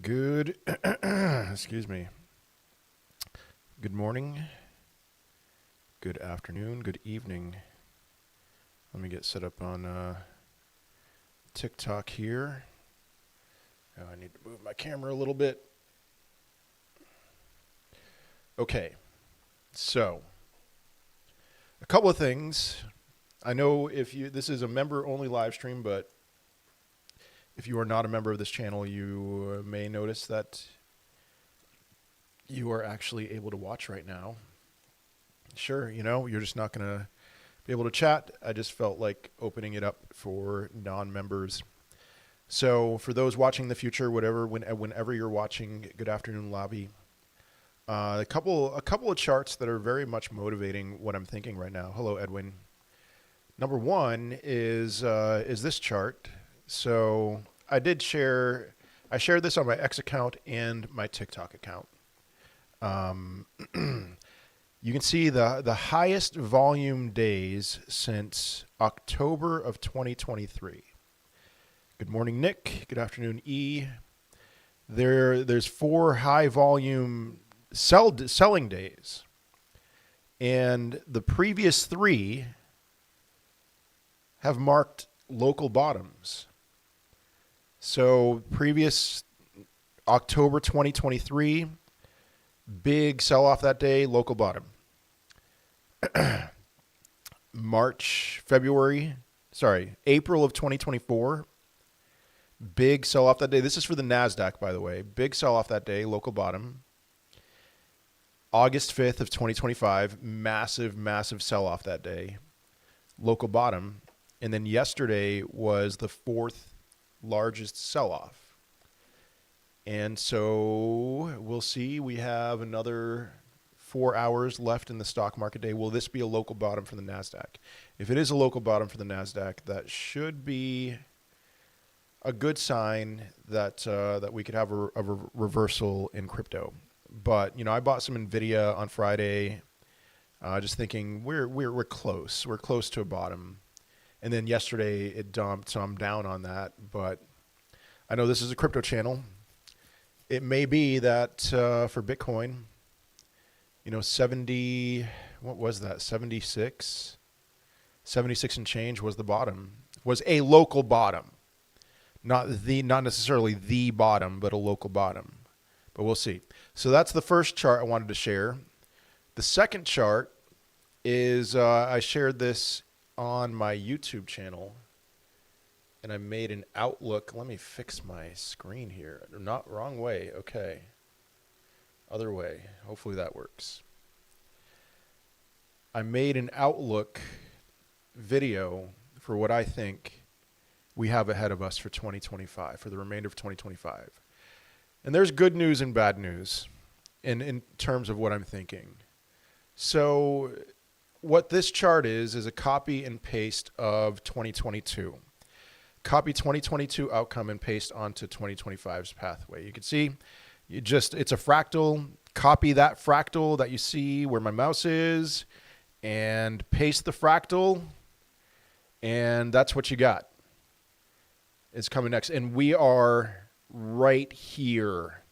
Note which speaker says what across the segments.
Speaker 1: Good, excuse me. Good morning, good afternoon, good evening. Let me get set up on TikTok here. Oh, I need to move my camera a little bit. Okay, so a couple of things. I know this is a member-only live stream, but if you are not a member of this channel, you may notice that you are actually able to watch right now. Sure, you're just not going to be able to chat. I just felt like opening it up for non-members. So for those watching in the future, whenever you're watching, good afternoon, lobby. A couple of charts that are very much motivating what I'm thinking right now. Hello, Edwin. Number one is this chart. So I shared this on my X account and my TikTok account. You can see the highest volume days since October of 2023. Good morning, Nick. Good afternoon, E. There's 4 high volume selling days, and the previous 3 have marked local bottoms. So previous October 2023, big sell-off that day, local bottom. April of 2024, big sell-off that day. This is for the NASDAQ, by the way. Big sell-off that day, local bottom. August 5th of 2025, massive, massive sell-off that day, local bottom. And then yesterday was the 4th largest sell-off. And so we'll see. We have another 4 hours left in the stock market day. Will this be a local bottom for the NASDAQ? If it is a local bottom for the NASDAQ, that should be a good sign that that we could have a reversal in crypto. But I bought some Nvidia on Friday, just thinking we're close. We're close to a bottom. And then yesterday it dumped, so I'm down on that. But I know this is a crypto channel. It may be that for Bitcoin, 70, what was that? 76 and change was the bottom. Was a local bottom. Not necessarily the bottom, but a local bottom. But we'll see. So that's the first chart I wanted to share. The second chart is I shared this on my YouTube channel, and I made an outlook. Let me fix my screen here. Not wrong way. Okay. Other way. Hopefully that works. I made an outlook video for what I think we have ahead of us for 2025, for the remainder of 2025. And there's good news and bad news in terms of what I'm thinking. So what this chart is a copy and paste of 2022. Copy 2022 outcome and paste onto 2025's pathway. You can see it's a fractal. Copy that fractal that you see where my mouse is and paste the fractal, and that's what you got. It's coming next. And we are right here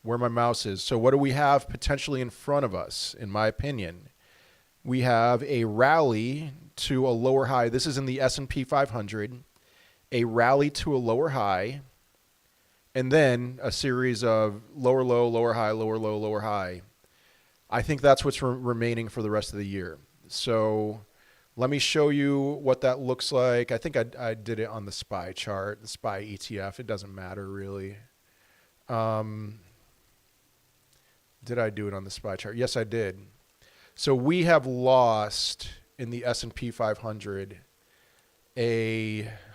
Speaker 1: where my mouse is. So what do we have potentially in front of us, in my opinion? We have a rally to a lower high. This is in the S&P 500. A rally to a lower high, and then a series of lower low, lower high, lower low, lower high. I think that's what's remaining for the rest of the year. So let me show you what that looks like. I think I did it on the SPY chart, the SPY ETF. It doesn't matter really. Did I do it on the SPY chart? Yes, I did. So we have lost in the S&P 500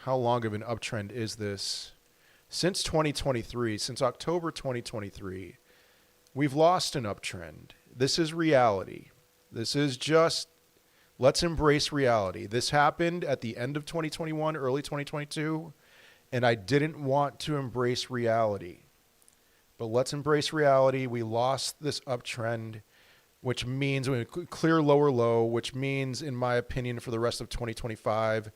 Speaker 1: how long of an uptrend is this? Since 2023, since October 2023, we've lost an uptrend. This is reality. This is just, let's embrace reality. This happened at the end of 2021, early 2022, and I didn't want to embrace reality. But let's embrace reality. We lost this uptrend, which means we clear lower low, which means, in my opinion, for the rest of 2025,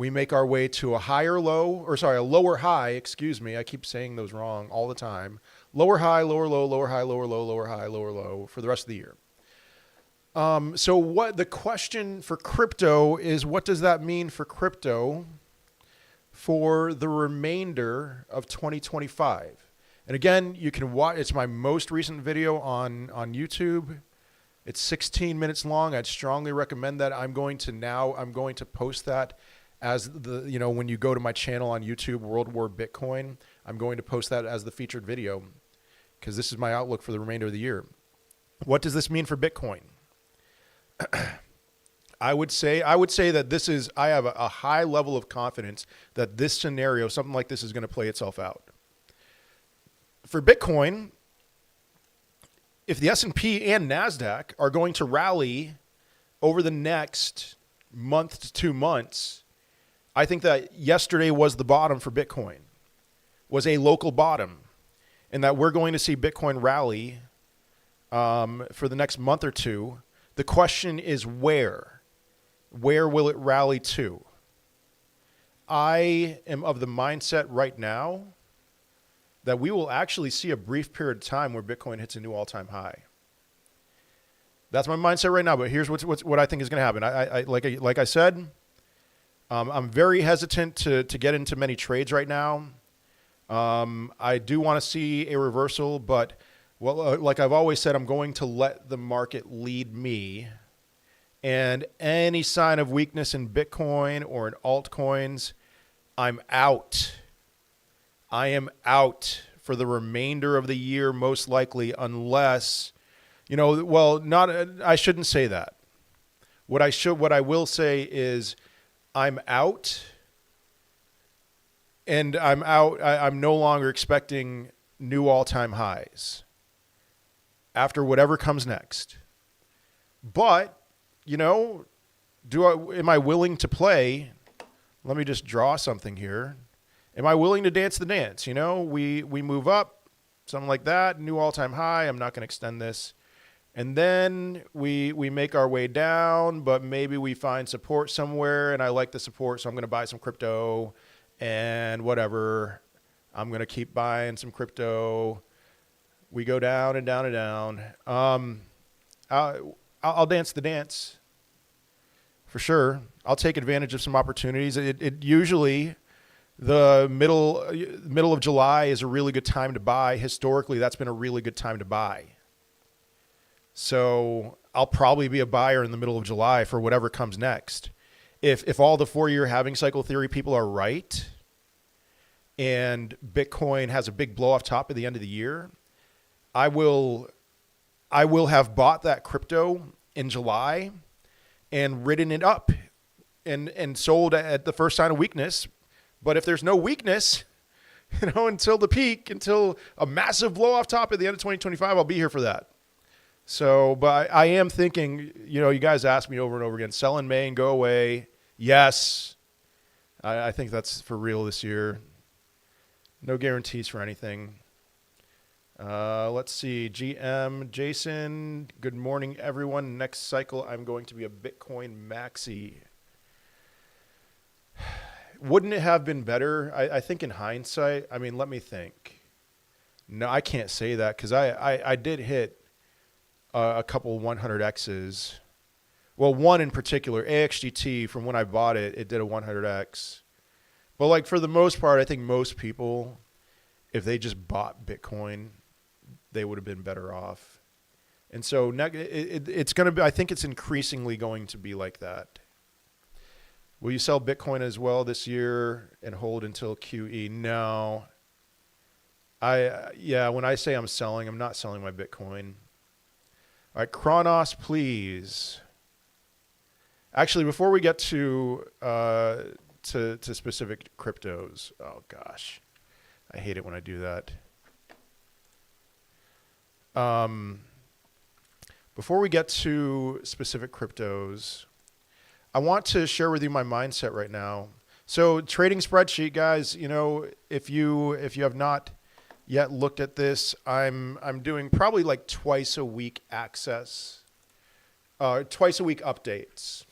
Speaker 1: we make our way to a lower high, excuse me. I keep saying those wrong all the time. Lower high, lower low, lower high, lower low, lower high, lower low for the rest of the year. So what the question for crypto is, what does that mean for crypto for the remainder of 2025? And again, you can watch, it's my most recent video on YouTube. It's 16 minutes long. I'd strongly recommend that. I'm going to post that as when you go to my channel on YouTube, World War Bitcoin, I'm going to post that as the featured video because this is my outlook for the remainder of the year. What does this mean for Bitcoin? I would say that I have a high level of confidence that this scenario, something like this, is going to play itself out. For Bitcoin, if the S&P and NASDAQ are going to rally over the next month to 2 months, I think that yesterday was the bottom for Bitcoin, was a local bottom, and that we're going to see Bitcoin rally for the next month or two. The question is where? Where will it rally to? I am of the mindset right now that we will actually see a brief period of time where Bitcoin hits a new all-time high. That's my mindset right now, but here's what I think is going to happen. Like I said, I'm very hesitant to get into many trades right now. I do want to see a reversal, but like I've always said, I'm going to let the market lead me. And any sign of weakness in Bitcoin or in altcoins, I'm out. I am out for the remainder of the year, most likely, unless, I shouldn't say that. What I will say is I'm out, and I'm out. I'm no longer expecting new all-time highs after whatever comes next. But, am I willing to play? Let me just draw something here. Am I willing to dance the dance? We move up, something like that, new all-time high. I'm not going to extend this. And then we make our way down, but maybe we find support somewhere, and I like the support, so I'm going to buy some crypto and whatever. I'm going to keep buying some crypto. We go down and down and down. I'll dance the dance for sure. I'll take advantage of some opportunities. It usually, the middle of July is a really good time to buy. Historically, that's been a really good time to buy. So I'll probably be a buyer in the middle of July for whatever comes next. If all the 4-year halving cycle theory people are right, and Bitcoin has a big blow off top at the end of the year, I will have bought that crypto in July and ridden it up and sold at the first sign of weakness. But if there's no weakness, until the peak, until a massive blow off top at the end of 2025, I'll be here for that. So, but I am thinking, you guys ask me over and over again, sell in May and go away. Yes. I think that's for real this year. No guarantees for anything. Let's see. GM, Jason, good morning, everyone. Next cycle, I'm going to be a Bitcoin maxi. Wouldn't it have been better? I think in hindsight, let me think. No, I can't say that because I did hit a couple 100Xs. Well, one in particular, AXGT, from when I bought it, it did a 100X. But for the most part, I think most people, if they just bought Bitcoin, they would have been better off. And so it's going to be, I think it's increasingly going to be like that. Will you sell Bitcoin as well this year and hold until QE? No. When I say I'm selling, I'm not selling my Bitcoin. All right, Kronos, please. Actually, before we get to specific cryptos, oh gosh, I hate it when I do that. Before we get to specific cryptos, I want to share with you my mindset right now. So trading spreadsheet, guys, if you have not yet looked at this, I'm doing probably twice a week access, twice a week updates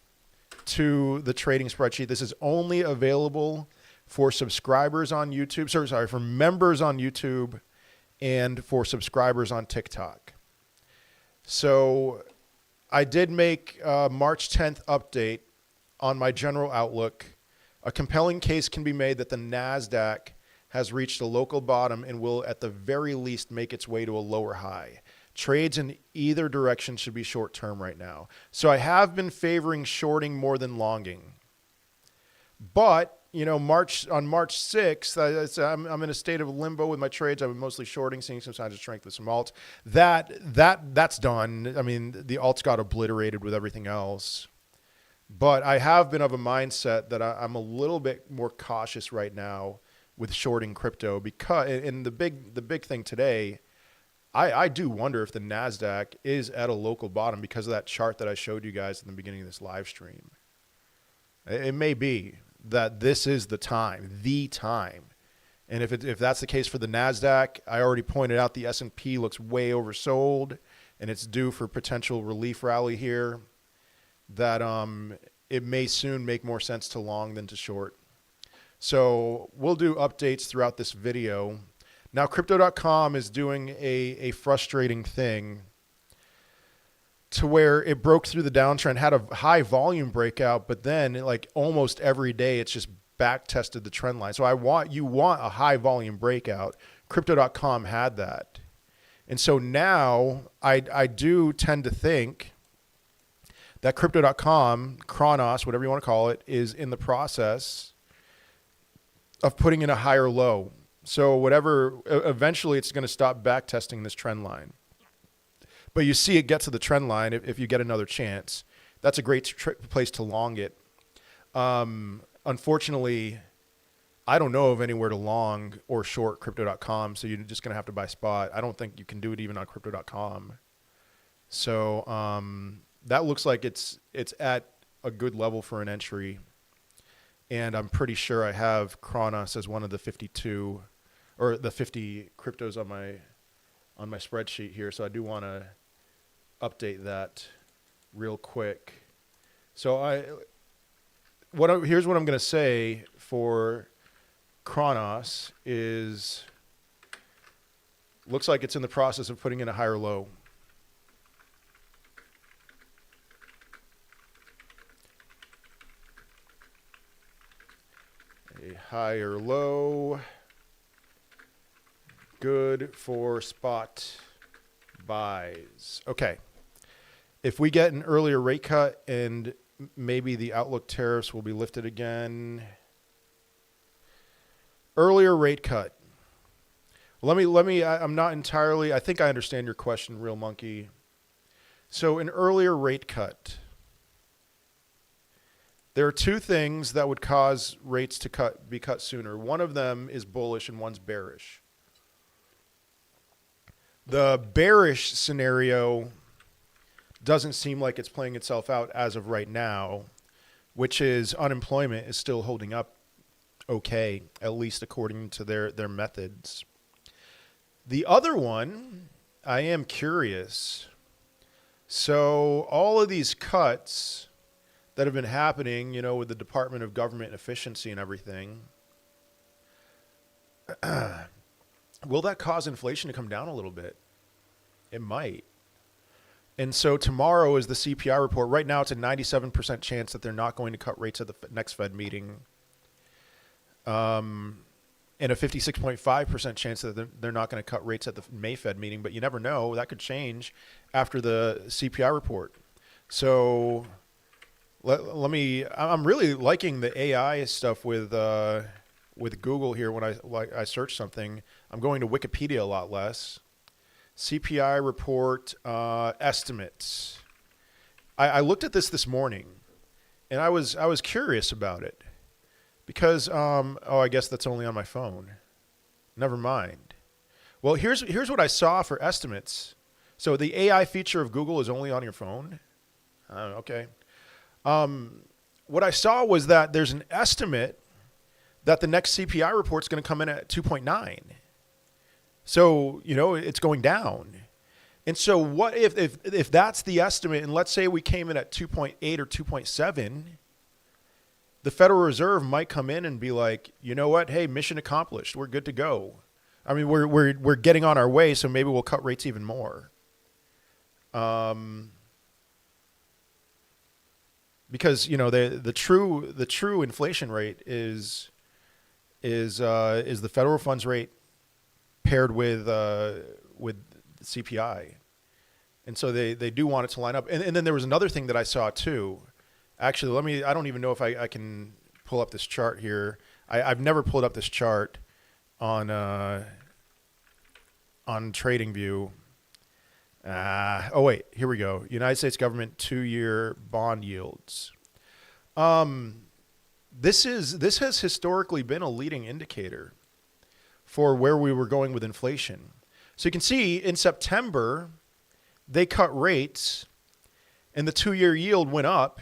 Speaker 1: to the trading spreadsheet. This is only available for subscribers on YouTube. Sorry, for members on YouTube and for subscribers on TikTok. So I did make a March 10th update on my general outlook. A compelling case can be made that the NASDAQ has reached a local bottom and will at the very least make its way to a lower high. Trades in either direction should be short term right now. So I have been favoring shorting more than longing. But, you know, on March 6th, I'm in a state of limbo with my trades. I've been mostly shorting, seeing some signs of strength with some alts. That's done. I mean, the alts got obliterated with everything else. But I have been of a mindset that I'm a little bit more cautious right now with shorting crypto because, and the big thing today, I do wonder if the NASDAQ is at a local bottom because of that chart that I showed you guys in the beginning of this live stream. It may be that this is the time. And if that's the case for the NASDAQ, I already pointed out the S&P looks way oversold and it's due for potential relief rally here, that it may soon make more sense to long than to short. So we'll do updates throughout this video. Now, Crypto.com is doing a frustrating thing to where it broke through the downtrend, had a high volume breakout, but then like almost every day it's just back tested the trend line. So you want a high volume breakout. Crypto.com had that. And so now I do tend to think that Crypto.com, Kronos, whatever you want to call it, is in the process of putting in a higher low. So eventually it's going to stop back testing this trend line. But you see it get to the trend line if you get another chance. That's a great place to long it. Unfortunately, I don't know of anywhere to long or short Crypto.com, so you're just going to have to buy spot. I don't think you can do it even on Crypto.com. So that looks like it's at a good level for an entry. And I'm pretty sure I have Kronos as one of the 52 or the 50 cryptos on my spreadsheet here. So I do want to update that real quick. So here's what I'm going to say for Kronos is looks like it's in the process of putting in a higher low. A higher low. Good for spot buys. Okay. If we get an earlier rate cut and maybe the outlook tariffs will be lifted again. Earlier rate cut. Let me, I'm not entirely, I think I understand your question, Real Monkey. So an earlier rate cut. There are two things that would cause rates to be cut sooner. One of them is bullish and one's bearish. The bearish scenario doesn't seem like it's playing itself out as of right now, which is unemployment is still holding up okay, at least according to their methods. The other one, I am curious. So all of these cuts that have been happening, you know, with the Department of Government Efficiency and everything, will that cause inflation to come down a little bit? It might. And so tomorrow is the CPI report. Right now it's a 97% chance that they're not going to cut rates at the next Fed meeting. And a 56.5% chance that they're not going to cut rates at the May Fed meeting. But you never know. That could change after the CPI report. So I'm really liking the AI stuff with Google here. When I search something, I'm going to Wikipedia a lot less. CPI report estimates. I looked at this morning, and I was curious about it because I guess that's only on my phone. Never mind. Well, here's what I saw for estimates. So the AI feature of Google is only on your phone. Okay. What I saw was that there's an estimate that the next CPI report is going to come in at 2.9. So, you know, it's going down. And so what if that's the estimate, and let's say we came in at 2.8 or 2.7, the Federal Reserve might come in and be like, you know what? Hey, mission accomplished. We're good to go. I mean, we're getting on our way, so maybe we'll cut rates even more. Because the true inflation rate is the federal funds rate paired with CPI, and so they do want it to line up. And then there was another thing that I saw too. Actually, I don't even know if I can pull up this chart here. I've never pulled up this chart on TradingView. Oh wait, here we go. United States government 2-year bond yields. This has historically been a leading indicator for where we were going with inflation. So you can see in September, they cut rates and the 2-year yield went up.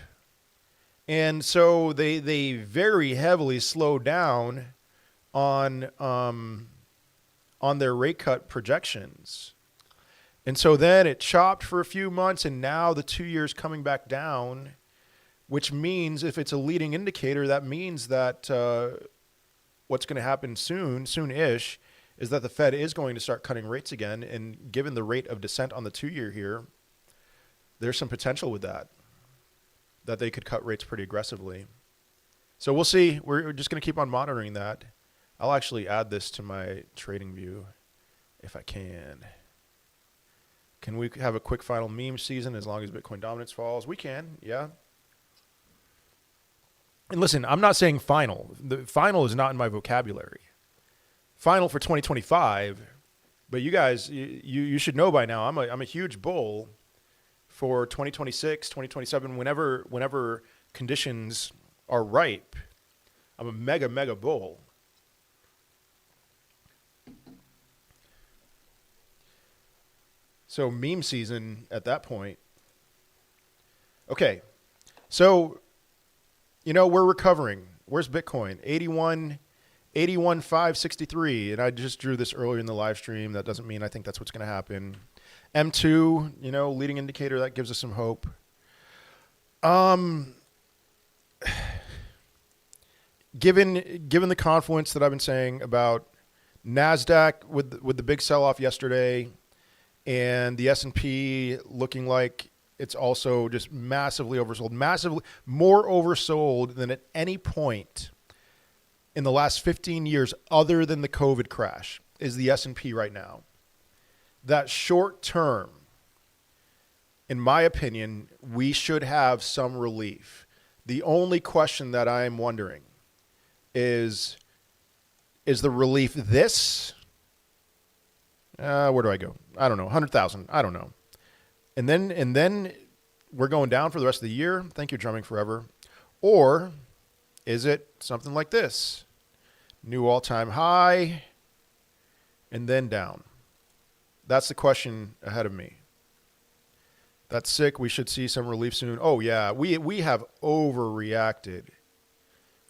Speaker 1: And so they very heavily slowed down on their rate cut projections. And so then it chopped for a few months, and now the 2 years coming back down, which means if it's a leading indicator, that means that what's going to happen soon-ish, is that the Fed is going to start cutting rates again. And given the rate of descent on the 2-year here, there's some potential with that they could cut rates pretty aggressively. So we'll see. We're just going to keep on monitoring that. I'll actually add this to my trading view if I can. Can we have a quick final meme season as long as Bitcoin dominance falls? We can, yeah. And listen, I'm not saying final. The final is not in my vocabulary. Final for 2025, but you guys, you should know by now, I'm a huge bull for 2026, 2027, whenever conditions are ripe. I'm a mega bull. So meme season at that point. Okay. So, we're recovering. Where's Bitcoin? 81,563. And I just drew this earlier in the live stream. That doesn't mean I think that's what's going to happen. M2, leading indicator, that gives us some hope. Given the confluence that I've been saying about NASDAQ with the big sell-off yesterday, and the S&P looking like it's also just massively oversold, massively more oversold than at any point in the last 15 years other than the COVID crash is the S&P right now. That short term, in my opinion, we should have some relief. The only question that I am wondering is the relief this? Where do I go? I don't know. 100,000. I don't know. And then we're going down for the rest of the year. Thank you, Drumming Forever. Or is it something like this? New all-time high and then down. That's the question ahead of me. That's sick. We should see some relief soon. Oh, yeah. We have overreacted.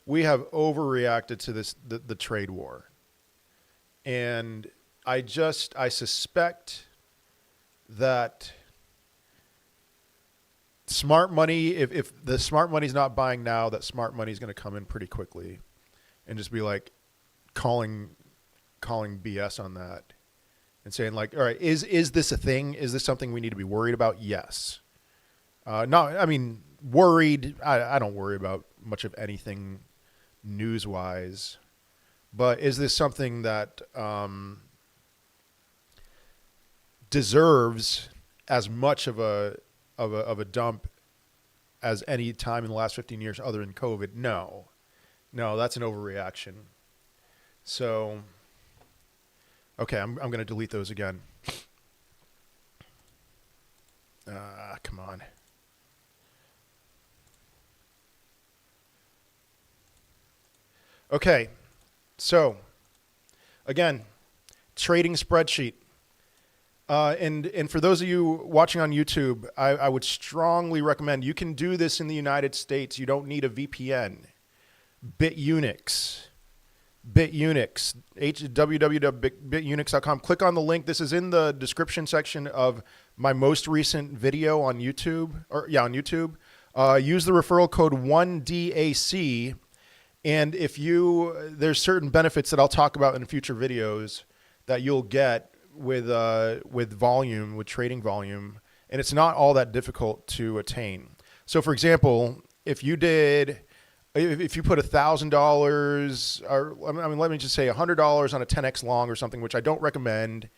Speaker 1: We have overreacted to the trade war. And I suspect that smart money, if the smart money's not buying now, that smart money is going to come in pretty quickly and just be like calling BS on that and saying like, all right, is this a thing? Is this something we need to be worried about? Yes. Worried. I don't worry about much of anything news-wise, but is this something that deserves as much of a dump as any time in the last 15 years other than COVID? No, that's an overreaction. So, okay, I'm going to delete those again. Come on. Okay, so again, trading spreadsheet. And for those of you watching on YouTube, I would strongly recommend, you can do this in the United States. You don't need a VPN. BitUnix, www.bitunix.com. Click on the link. This is in the description section of my most recent video on YouTube. On YouTube. Use the referral code 1DAC And there's certain benefits that I'll talk about in future videos that you'll get with volume, with trading volume, and it's not all that difficult to attain. So, for example, if you put $1,000, or let me just say $100 on a 10x long or something, which I don't recommend,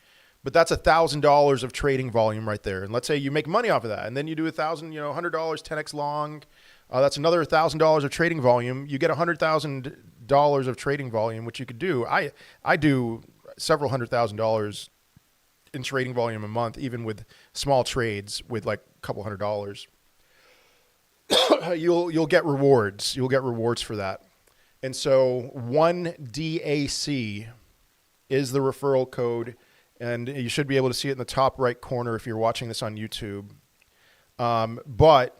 Speaker 1: but that's $1,000 of trading volume right there. And let's say you make money off of that, and then you do $100 10x long. That's another $1,000 of trading volume. You get $100,000 of trading volume, which you could do. I do several $100,000 in trading volume a month, even with small trades with like a couple $100. You'll get rewards. You'll get rewards for that. And so 1DAC is the referral code, and you should be able to see it in the top right corner if you're watching this on YouTube. But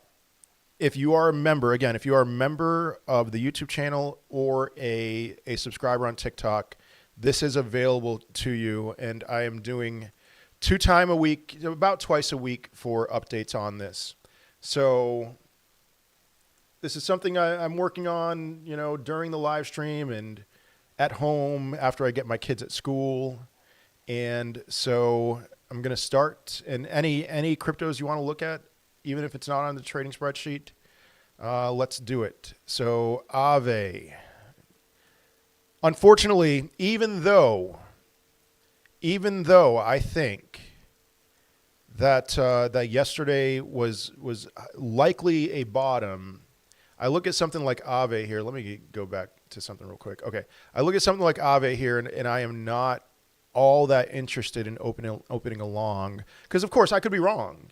Speaker 1: if you are a member, again, if you are a member of the YouTube channel or a subscriber on TikTok, this is available to you. And I am doing 2 times a week, about twice a week for updates on this. So this is something I'm working on, during the live stream and at home after I get my kids at school. And so I'm going to start, and any cryptos you want to look at, even if it's not on the trading spreadsheet, let's do it. So Aave. Unfortunately, even though I think that that yesterday was likely a bottom, I look at something like Aave here. Let me go back to something real quick. Okay, I look at something like Aave here, and I am not all that interested in opening a long, because of course I could be wrong,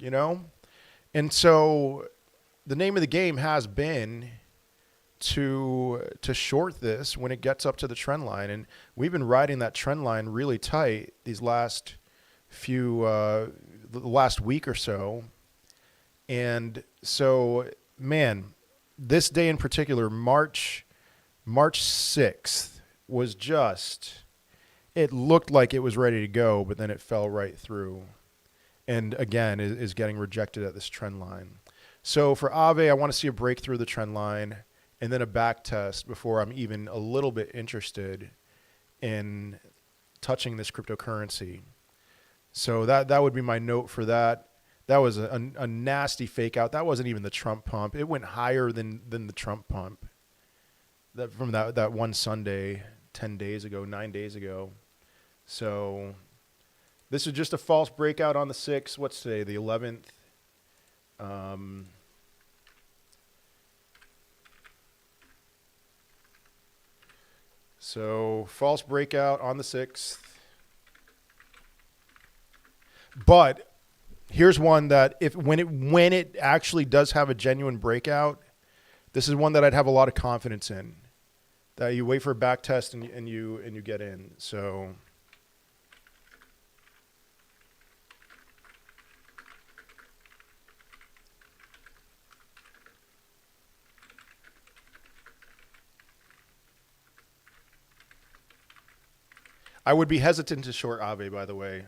Speaker 1: And so the name of the game has been to short this when it gets up to the trend line, and we've been riding that trend line really tight these last the last week or so. And so, man, this day in particular, March 6th was just, it looked like it was ready to go, but then it fell right through. And again, is getting rejected at this trend line. So for Aave, I want to see a break through the trend line and then a back test before I'm even a little bit interested in touching this cryptocurrency. So that would be my note for that. That was a nasty fake out. That wasn't even the Trump pump. It went higher than the Trump pump from that one Sunday 9 days ago. So this is just a false breakout on the 6th. What's today? The 11th. So false breakout on the 6th. But here's one that when it actually does have a genuine breakout, this is one that I'd have a lot of confidence in. That you wait for a back test and you get in. So I would be hesitant to short Aave, by the way.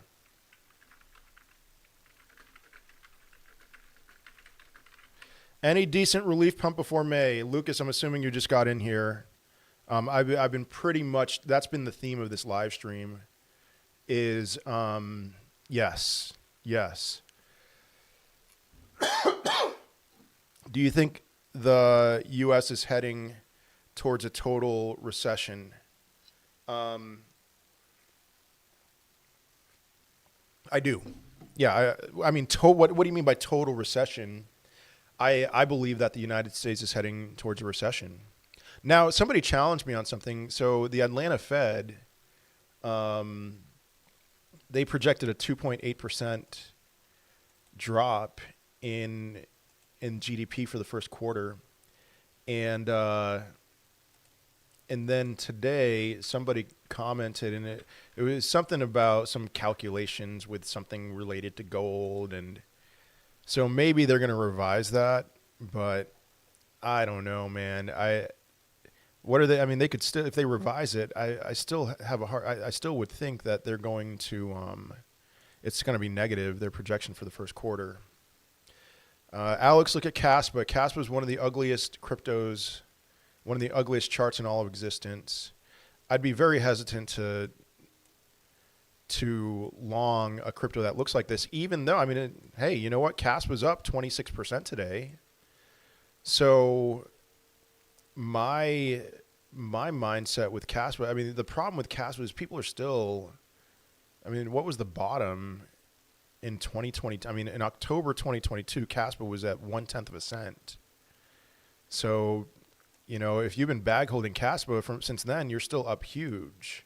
Speaker 1: Any decent relief pump before May? Lucas, I'm assuming you just got in here. I've been pretty much, that's been the theme of this live stream, is yes. Do you think the U.S. is heading towards a total recession? I do. Yeah. I mean, what do you mean by total recession? I believe that the United States is heading towards a recession. Now, somebody challenged me on something. So the Atlanta Fed, they projected a 2.8% drop in GDP for the first quarter. And then today, somebody commented, and it was something about some calculations with something related to gold, and so maybe they're going to revise that, but I don't know, man. What are they? I mean, they could still, if they revise it, I still have I still would think that they're going to, it's going to be negative, their projection for the first quarter. Alex, look at Caspa. Caspa is one of the ugliest cryptos, one of the ugliest charts in all of existence, I'd be very hesitant to long a crypto that looks like this, even though, I mean, hey, you know what? CASP was up 26% today. So my mindset with CASP, I mean, the problem with CASP is people are still, I mean, what was the bottom in 2020? I mean, in October 2022, CASP was at 1/10 of a cent. So, you know, if you've been bag holding CASPA since then, you're still up huge.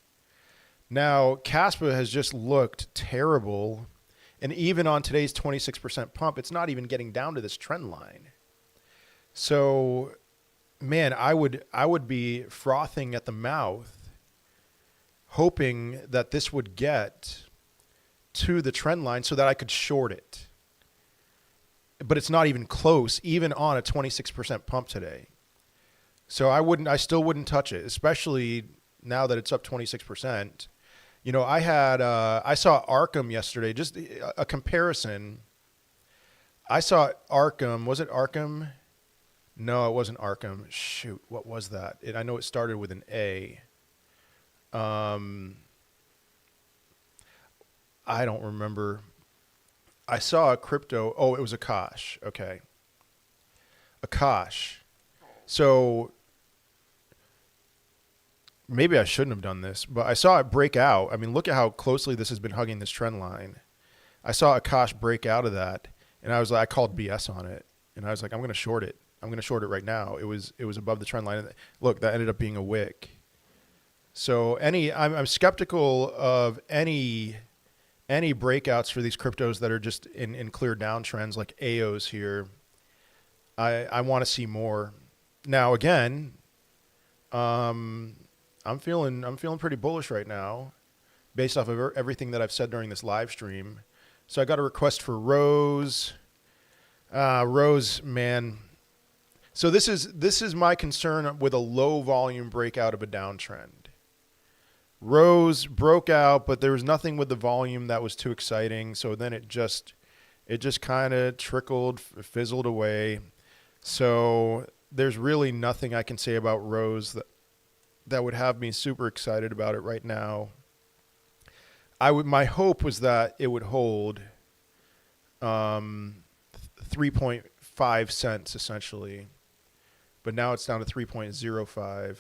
Speaker 1: Now, CASPA has just looked terrible. And even on today's 26% pump, it's not even getting down to this trend line. So, man, I would be frothing at the mouth, hoping that this would get to the trend line so that I could short it. But it's not even close, even on a 26% pump today. So I still wouldn't touch it, especially now that it's up 26%. You know, I saw Arkham yesterday, just a comparison. I saw Arkham, was it Arkham? No, it wasn't Arkham. Shoot, what was that? I know it started with an A. I don't remember. I saw a crypto. Oh, it was Akash. Okay. Akash. So maybe I shouldn't have done this, but I saw it break out. I mean, look at how closely this has been hugging this trend line. I saw Akash break out of that, and I was like, I called BS on it, and I was like, I'm going to short it. I'm going to short it right now. It was above the trend line. Look, that ended up being a wick. So I'm skeptical of any breakouts for these cryptos that are just in clear downtrends like AOs here. I want to see more. Now again, I'm feeling pretty bullish right now, based off of everything that I've said during this live stream. So I got a request for Rose. Rose, man. So this is my concern with a low volume breakout of a downtrend. Rose broke out, but there was nothing with the volume that was too exciting. So then it just kind of trickled, fizzled away. So there's really nothing I can say about Rose that would have me super excited about it right now. My hope was that it would hold 3.5 cents essentially, but now it's down to 3.05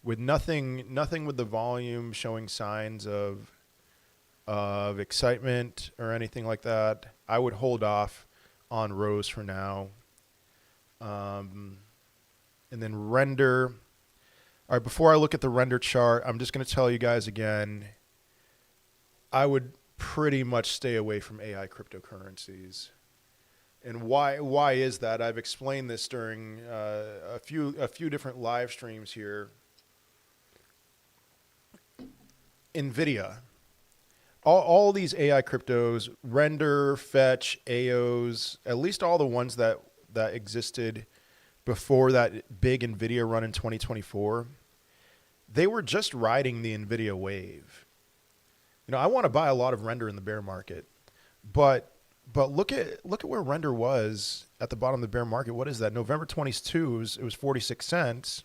Speaker 1: with nothing with the volume showing signs of excitement or anything like that. I would hold off on Rose for now. And then Render. All right, before I look at the Render chart, I'm just going to tell you guys again, I would pretty much stay away from AI cryptocurrencies. And why is that? I've explained this during a few different live streams here. NVIDIA. All these AI cryptos, Render, Fetch, AOs, at least all the ones that existed before that big NVIDIA run in 2024, they were just riding the NVIDIA wave. You know, I want to buy a lot of Render in the bear market, but look at where Render was at the bottom of the bear market. What is that? November 22, it was 46 cents.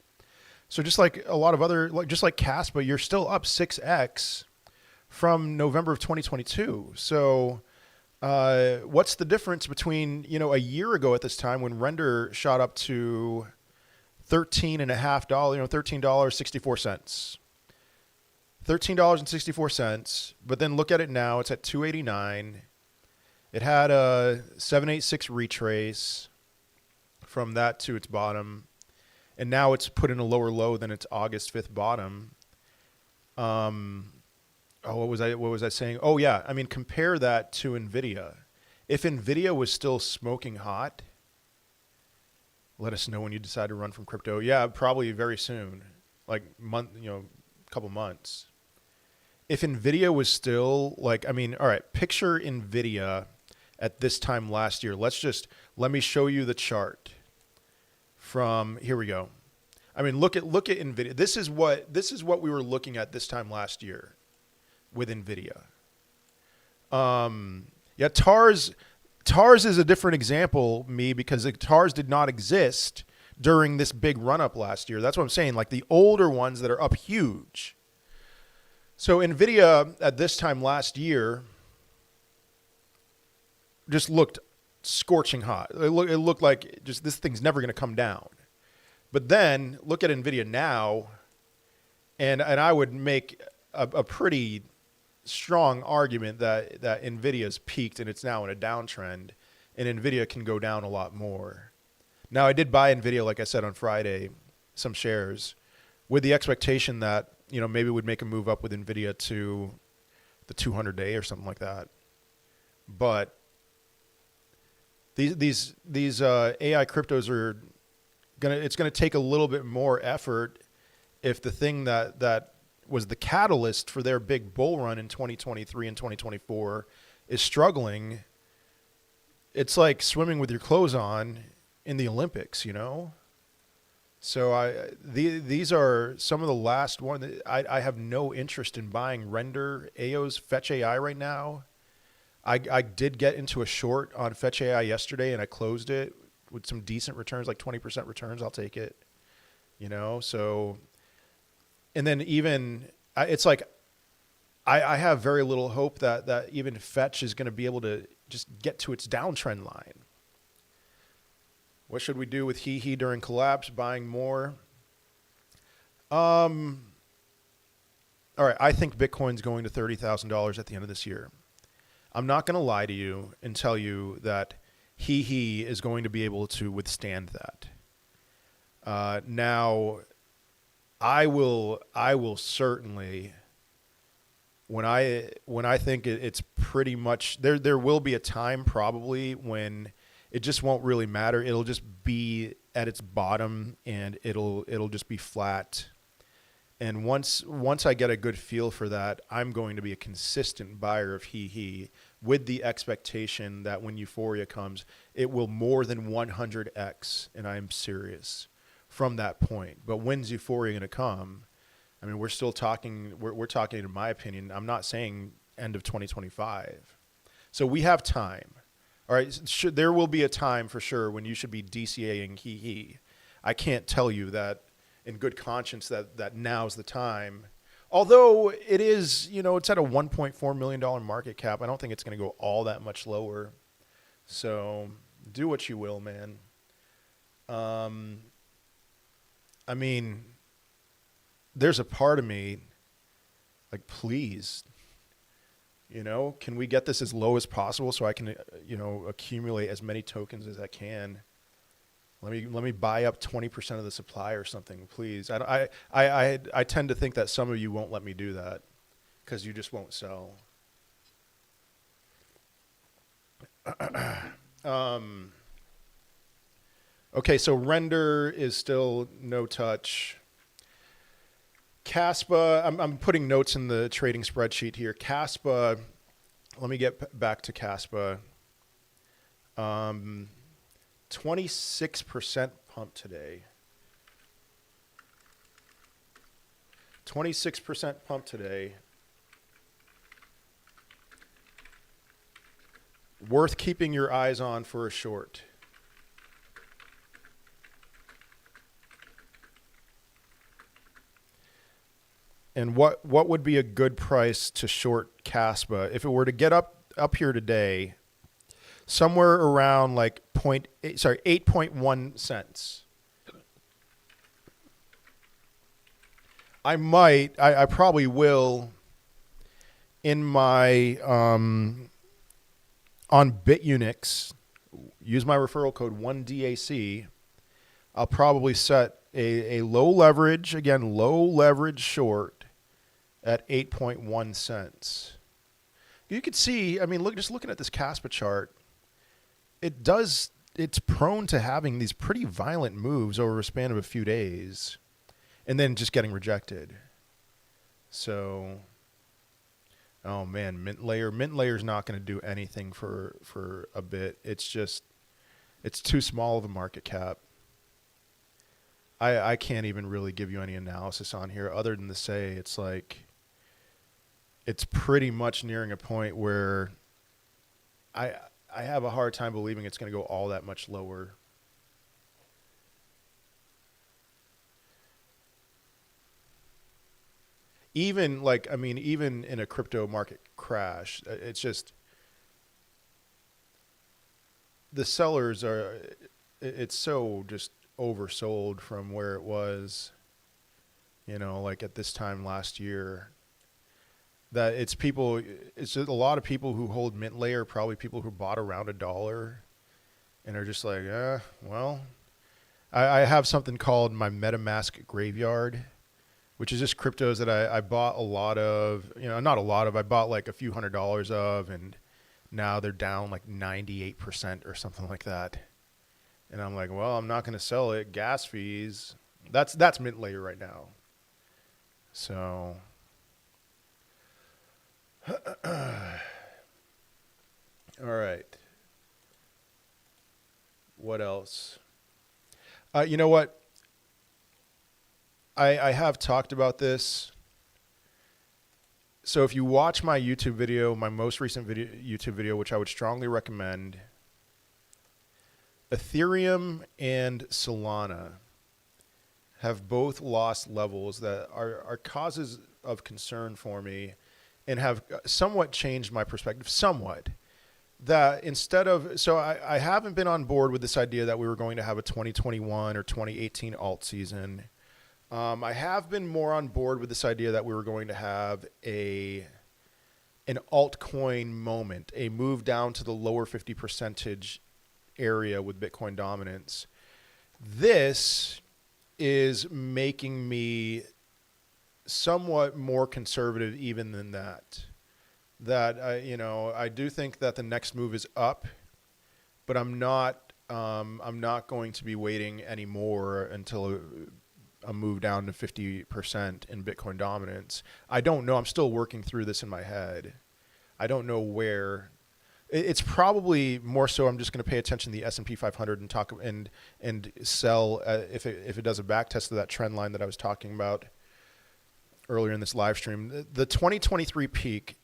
Speaker 1: So just like a lot of other, just like Caspa, you're still up 6x from November of 2022. So what's the difference between, you know, a year ago at this time when Render shot up to $13.50, $13.64. $13.64, but then look at it now, it's at $2.89. It had a 786 retrace from that to its bottom, and now it's put in a lower low than its August 5th bottom. What was I saying? Oh yeah, I mean, compare that to NVIDIA. If NVIDIA was still smoking hot, let us know when you decide to run from crypto. Yeah, probably very soon, like couple months. If NVIDIA was still all right, picture NVIDIA at this time last year. Let me show you the chart from, here we go. I mean, look at NVIDIA. This is what we were looking at this time last year with NVIDIA. TARS is a different example, because TARS did not exist during this big run up last year. That's what I'm saying. Like the older ones that are up huge. So NVIDIA at this time last year just looked scorching hot. It looked like just this thing's never going to come down. But then look at NVIDIA now, and I would make a pretty strong argument that NVIDIA's peaked and it's now in a downtrend, and NVIDIA can go down a lot more. Now, I did buy NVIDIA, like I said on Friday, some shares, with the expectation that, you know, maybe we'd make a move up with NVIDIA to the 200-day or something like that. But these AI cryptos are it's gonna take a little bit more effort if the thing that was the catalyst for their big bull run in 2023 and 2024 is struggling. It's like swimming with your clothes on in the Olympics, you know? So these are some of the last one. I have no interest in buying Render, AO's Fetch AI right now. I did get into a short on Fetch AI yesterday, and I closed it with some decent returns, like 20% returns. I'll take it, you know? So, and then even, it's like, I have very little hope that even Fetch is going to be able to just get to its downtrend line. What should we do with HEEHEE during collapse? Buying more? All right, I think Bitcoin's going to $30,000 at the end of this year. I'm not going to lie to you and tell you that HEEHEE is going to be able to withstand that. Now, I will certainly, when I think it's pretty much there will be a time probably when it just won't really matter. It'll just be at its bottom and it'll just be flat. And once I get a good feel for that, I'm going to be a consistent buyer of HEEHEE with the expectation that when Euphoria comes, it will more than 100x, and I'm serious, from that point. But when's Euphoria going to come? I mean, we're still talking, we're talking, in my opinion, I'm not saying end of 2025. So we have time. All right, there will be a time for sure when you should be DCAing HEEHEE. I can't tell you that in good conscience that now's the time. Although it is, you know, it's at a $1.4 million market cap. I don't think it's going to go all that much lower. So do what you will, man. I mean, there's a part of me, like, please, you know, can we get this as low as possible so I can, you know, accumulate as many tokens as I can? Let me buy up 20% of the supply or something, please. I tend to think that some of you won't let me do that because you just won't sell. Okay, so Render is still no touch. Caspa, I'm putting notes in the trading spreadsheet here. Caspa, let me get back to Caspa. 26% pump today. 26% pump today. Worth keeping your eyes on for a short. And what would be a good price to short Caspa if it were to get up here today? Somewhere around like 8.1 cents. I probably will in my on BitUnix use my referral code 1DAC. I'll probably set a low leverage short at 8.1 cents. You could see, I mean, just looking at this Caspa chart, it's prone to having these pretty violent moves over a span of a few days and then just getting rejected. So, oh man, Mint Layer's not going to do anything for a bit. It's too small of a market cap. I can't even really give you any analysis on here other than to say it's like, it's pretty much nearing a point where I have a hard time believing it's going to go all that much lower. even like, I mean, even in a crypto market crash, it's just the sellers are, it's so just oversold from where it was, you know, like at this time last year, that it's people, it's just a lot of people who hold mint layer, probably people who bought around $1 and are just like, well, I have something called my MetaMask graveyard, which is just cryptos that I bought a lot of, you know, not a lot of, I bought like a few $100s of, and now they're down like 98% or something like that. And I'm like, well, I'm not going to sell it. Gas fees. That's mint layer right now. So, all right. What else? You know what? I have talked about this. So if you watch my YouTube video, my most recent YouTube video, which I would strongly recommend, Ethereum and Solana have both lost levels that are causes of concern for me and have somewhat changed my perspective, somewhat. That instead of, so I haven't been on board with this idea that we were going to have a 2021 or 2018 alt season. I have been more on board with this idea that we were going to have an altcoin moment, a move down to the lower 50% area with Bitcoin dominance. This is making me somewhat more conservative even than that. That I do think that the next move is up, but I'm not going to be waiting anymore until a move down to 50% in Bitcoin dominance. I don't know. I'm still working through this in my head. I don't know where. It's probably more so I'm just going to pay attention to the S&P 500 and talk and sell if it does a back test of that trend line that I was talking about earlier in this live stream. The 2023 peak,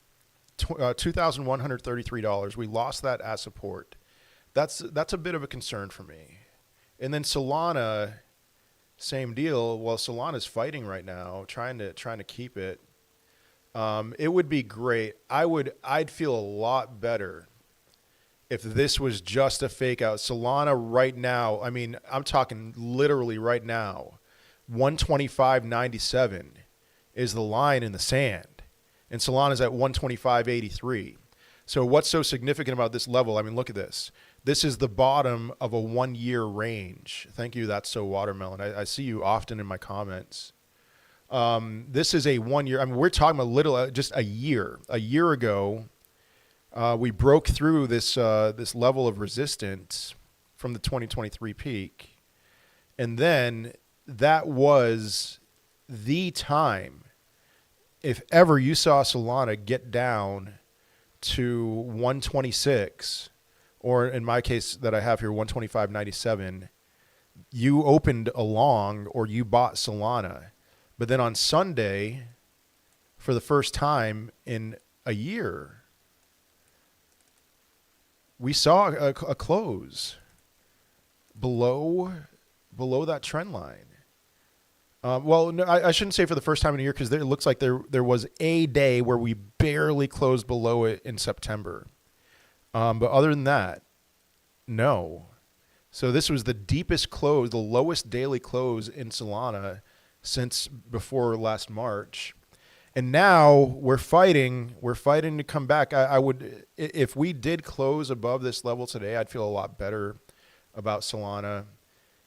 Speaker 1: $2,133. We lost that as support. That's a bit of a concern for me. And then Solana, same deal. Well, Solana's fighting right now, trying to keep it. It would be great. I'd feel a lot better if this was just a fake out. Solana right now, I mean, I'm talking literally right now, 125.97 is the line in the sand. And Solana's at 125.83. So what's so significant about this level? I mean, look at this. This is the bottom of a 1 year range. Thank you. That's so watermelon. I see you often in my comments. This is a 1 year. I mean, we're talking about just a year. A year ago, we broke through this level of resistance from the 2023 peak. And then that was the time, if ever you saw Solana get down to 126, or in my case that I have here, 125.97, you opened a long or you bought Solana. But then on Sunday, for the first time in a year, we saw a close below that trend line. Well, no, I shouldn't say for the first time in a year, because it looks like there was a day where we barely closed below it in September. But other than that, no. So this was the deepest close, the lowest daily close in Solana since before last March. And now we're fighting to come back. I would, if we did close above this level today, I'd feel a lot better about Solana.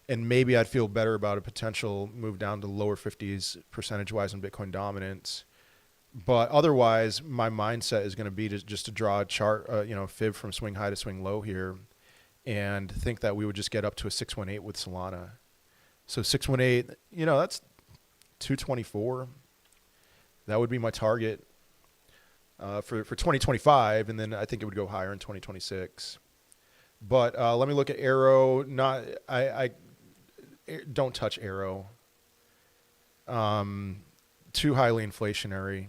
Speaker 1: And maybe I'd feel better about a potential move down to lower 50s percentage-wise in Bitcoin dominance. But otherwise, my mindset is going to be just to draw a chart, fib from swing high to swing low here, and think that we would just get up to a 618 with Solana. So 618, that's 224. That would be my target for 2025, and then I think it would go higher in 2026. But let me look at Arrow. Don't touch Arrow. Too highly inflationary.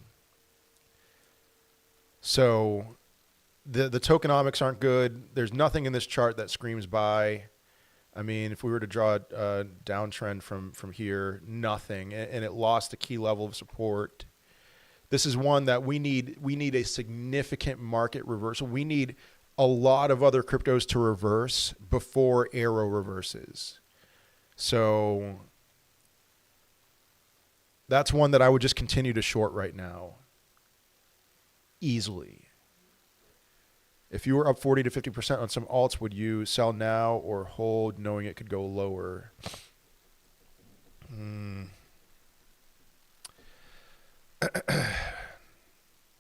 Speaker 1: So the tokenomics aren't good. There's nothing in this chart that screams buy. I mean, if we were to draw a downtrend from here, nothing. And it lost a key level of support. This is one that we need a significant market reversal. We need a lot of other cryptos to reverse before Arrow reverses. So that's one that I would just continue to short right now. Easily. If you were up 40 to 50% on some alts, would you sell now or hold knowing it could go lower?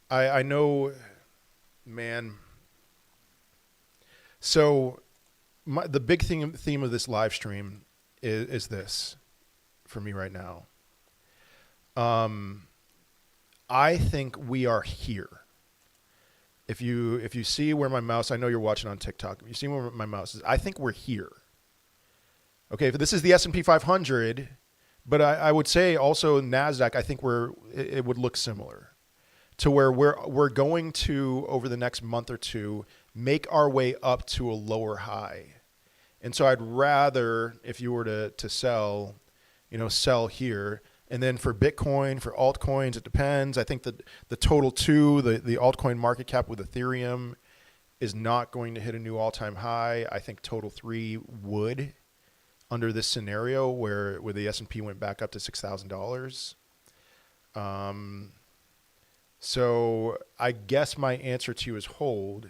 Speaker 1: I know, man. So the big theme of this live stream is this for me right now. I think we are here. If you see where my mouse, I know you're watching on TikTok. If you see where my mouse is, I think we're here. Okay, if this is the S&P 500, but I would say also NASDAQ, I think it would look similar to where we're going to, over the next month or two, make our way up to a lower high. And so I'd rather, if you were to sell, sell here. And then for Bitcoin, for altcoins, it depends. I think that the total the altcoin market cap with Ethereum is not going to hit a new all-time high. I think total 3 would under this scenario where the S&P went back up to $6,000. So I guess my answer to you is hold,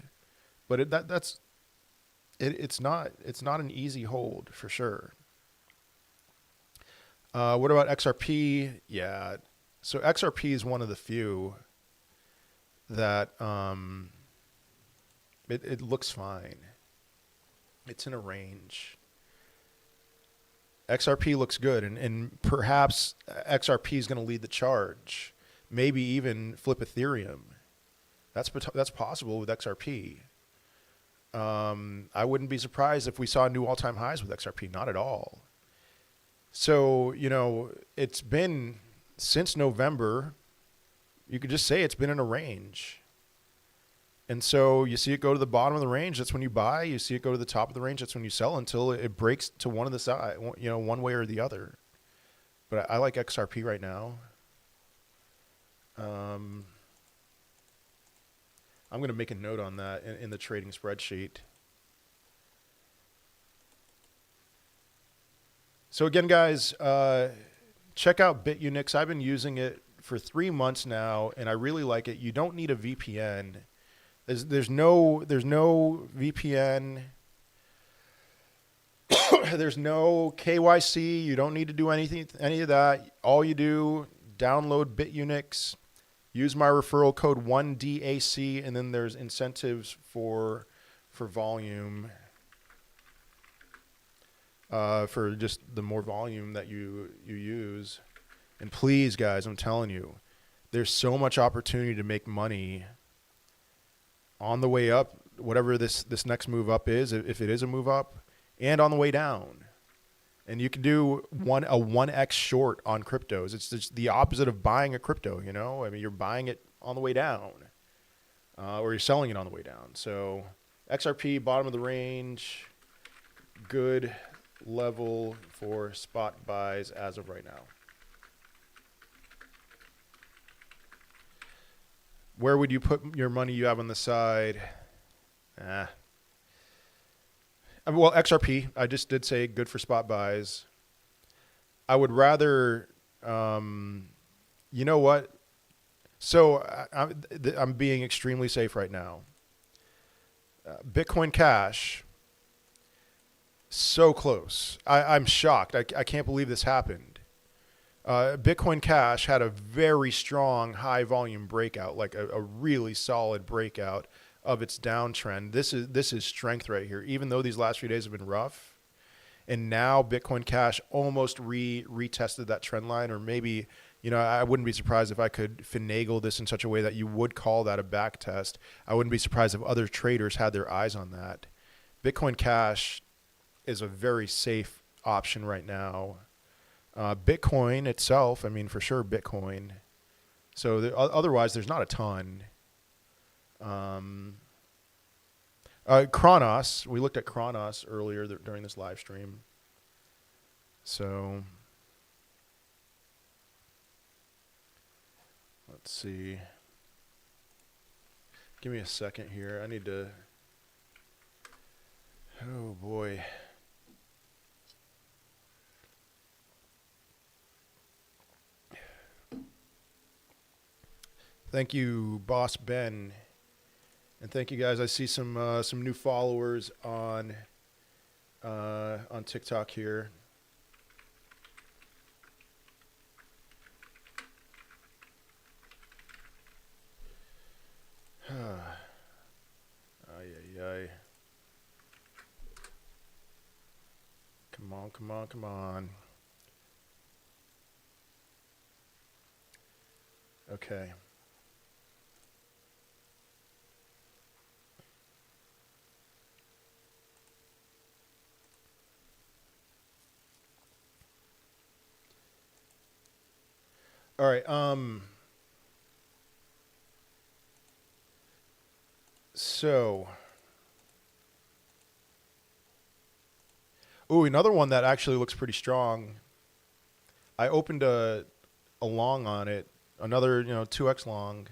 Speaker 1: but it's not an easy hold for sure. What about XRP? Yeah. So XRP is one of the few that it looks fine. It's in a range. XRP looks good, and perhaps XRP is going to lead the charge. Maybe even flip Ethereum. That's possible with XRP. I wouldn't be surprised if we saw new all-time highs with XRP. Not at all. So, it's been since November, you could just say it's been in a range. And so you see it go to the bottom of the range, that's when you buy. You see it go to the top of the range, that's when you sell until it breaks to one of the side, one way or the other. But I like XRP right now. I'm going to make a note on that in the trading spreadsheet. So again, guys, check out BitUnix. I've been using it for 3 months now, and I really like it. You don't need a VPN. There's no VPN. There's no KYC. You don't need to do any of that. All you do, download BitUnix, use my referral code 1DAC, and then there's incentives for volume. For just the more volume that you use. And please, guys, I'm telling you, there's so much opportunity to make money on the way up, whatever this next move up is, if it is a move up, and on the way down. And you can do a 1x short on cryptos. It's just the opposite of buying a crypto, I mean, you're buying it on the way down, or you're selling it on the way down. So XRP, bottom of the range, good level for spot buys as of right now. Where would you put your money you have on the side? Well, XRP, I just did say good for spot buys. I would rather, you know what? So I'm being extremely safe right now. Bitcoin Cash, so close. I'm shocked. I can't believe this happened. Bitcoin Cash had a very strong high volume breakout, like a really solid breakout of its downtrend. This is strength right here, even though these last few days have been rough. And now Bitcoin Cash almost retested that trend line, or maybe, I wouldn't be surprised if I could finagle this in such a way that you would call that a back test. I wouldn't be surprised if other traders had their eyes on that. Bitcoin Cash is a very safe option right now. Bitcoin itself, I mean, for sure, Bitcoin. So otherwise, there's not a ton. Kronos, we looked at Kronos earlier during this live stream. So Let's see. Give me a second here. I need to... Oh, boy. Thank you, Boss Ben. And thank you, guys. I see some new followers on TikTok here. Ay, ay, ay. Come on, come on, come on. Okay. All right. So, ooh, another one that actually looks pretty strong. I opened a long on it. Another, 2x long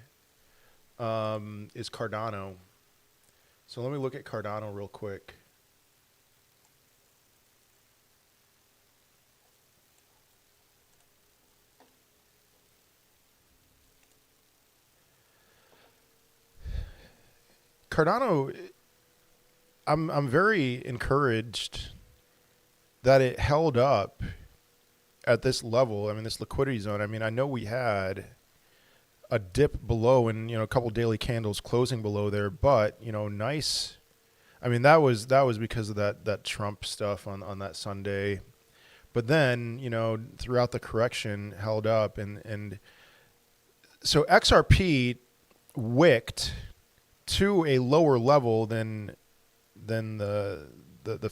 Speaker 1: is Cardano. So let me look at Cardano real quick. Cardano, I'm very encouraged that it held up at this level. I mean, this liquidity zone. I mean, I know we had a dip below and, a couple daily candles closing below there, but, nice. I mean, that was because of that Trump stuff on that Sunday. But then, throughout the correction held up and so XRP wicked to a lower level than the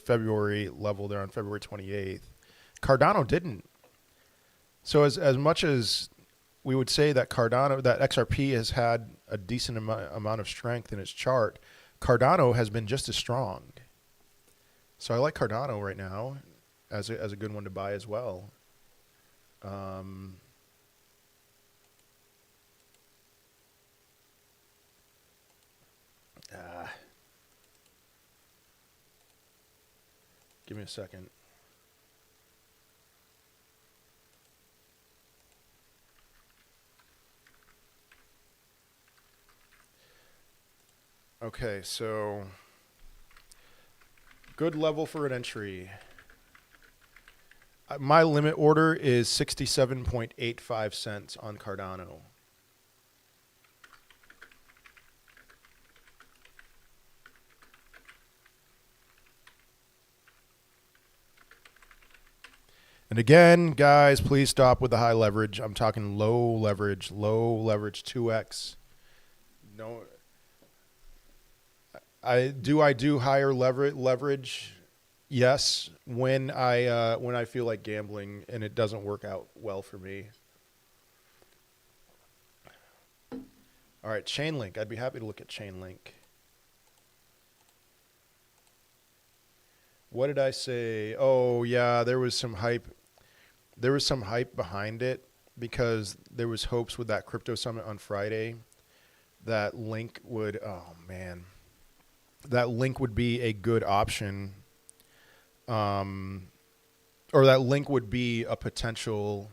Speaker 1: February level there on February 28th. Cardano didn't. So as much as we would say that XRP has had a decent amount of strength in its chart, Cardano has been just as strong. So I like Cardano right now as a good one to buy as well. Give me a second. Okay, so good level for an entry. My limit order is 67.85 cents on Cardano. And again, guys, please stop with the high leverage. I'm talking low leverage 2x. No, I do higher leverage. Yes, when I feel like gambling and it doesn't work out well for me. All right, Chainlink. I'd be happy to look at Chainlink. What did I say? Oh yeah, there was some hype. There was some hype behind it because there was hopes with that crypto summit on Friday that Link would, oh man, that Link would be a good option, or that Link would be a potential,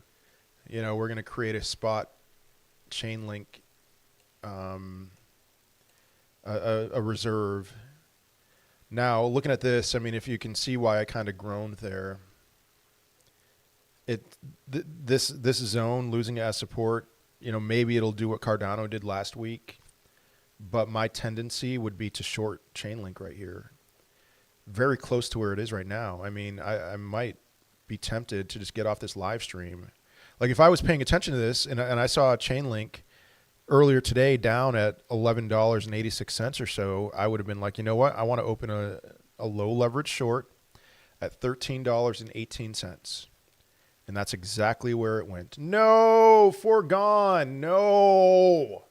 Speaker 1: we're going to create a spot Chainlink, a reserve. Now, looking at this, I mean, if you can see why I kind of groaned there, this zone losing as support, maybe it'll do what Cardano did last week, but my tendency would be to short Chainlink right here, very close to where it is right now. I mean, I might be tempted to just get off this live stream. Like if I was paying attention to this and I saw Chainlink earlier today down at $11.86 or so, I would have been like, you know what? I want to open a low leverage short at $13.18. And that's exactly where it went. No, foregone. No.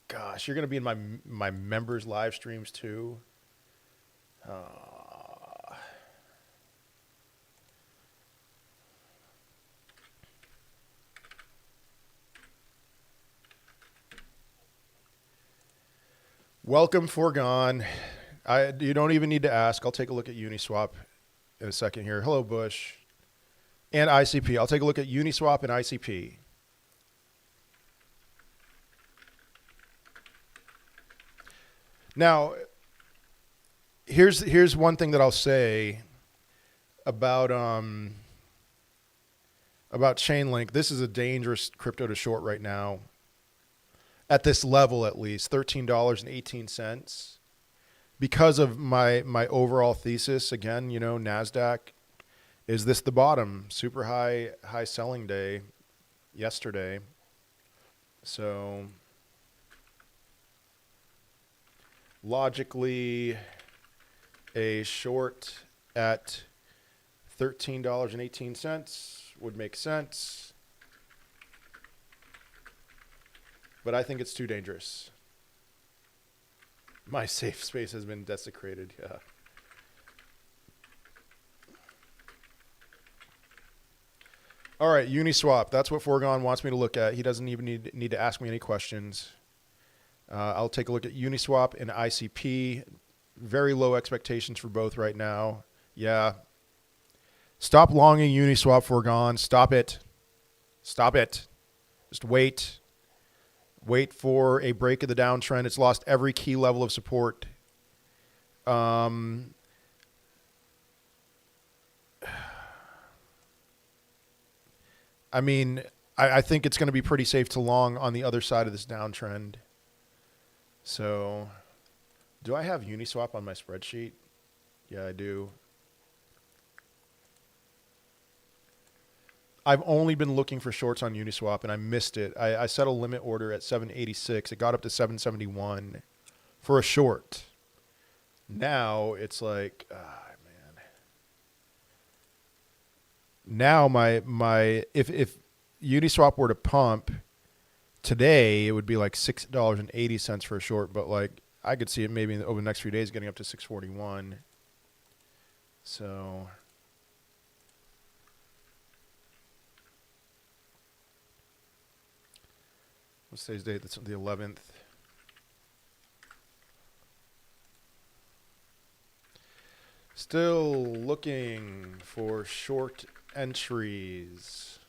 Speaker 1: Gosh, you're going to be in my members' live streams too. Welcome, Foregone. You don't even need to ask. I'll take a look at Uniswap in a second here. Hello, Bush. And ICP. I'll take a look at Uniswap and ICP. Now, here's one thing that I'll say about Chainlink. This is a dangerous crypto to short right now. At this level, at least $13.18, because of my overall thesis. Again, you know, Nasdaq, is this the bottom? Super high selling day yesterday. So logically, a short at $13.18 would make sense. But I think it's too dangerous. My safe space has been desecrated. Yeah. All right, Uniswap. That's what Foregone wants me to look at. He doesn't even need to ask me any questions. I'll take a look at Uniswap and ICP. Very low expectations for both right now. Yeah. Stop longing Uniswap, Foregone. Stop it. Stop it. Just wait. Wait for a break of the downtrend. It's lost every key level of support. I mean, I think it's going to be pretty safe to long on the other side of this downtrend. So, do I have Uniswap on my spreadsheet? Yeah, I do. I've only been looking for shorts on Uniswap, and I missed it. I set a limit order at 786. It got up to 771 for a short. Now it's like, man. Now if Uniswap were to pump today, it would be like $6.80 for a short. But like I could see it maybe over the next few days getting up to 641. So. What's today's date? That's the 11th. Still looking for short entries.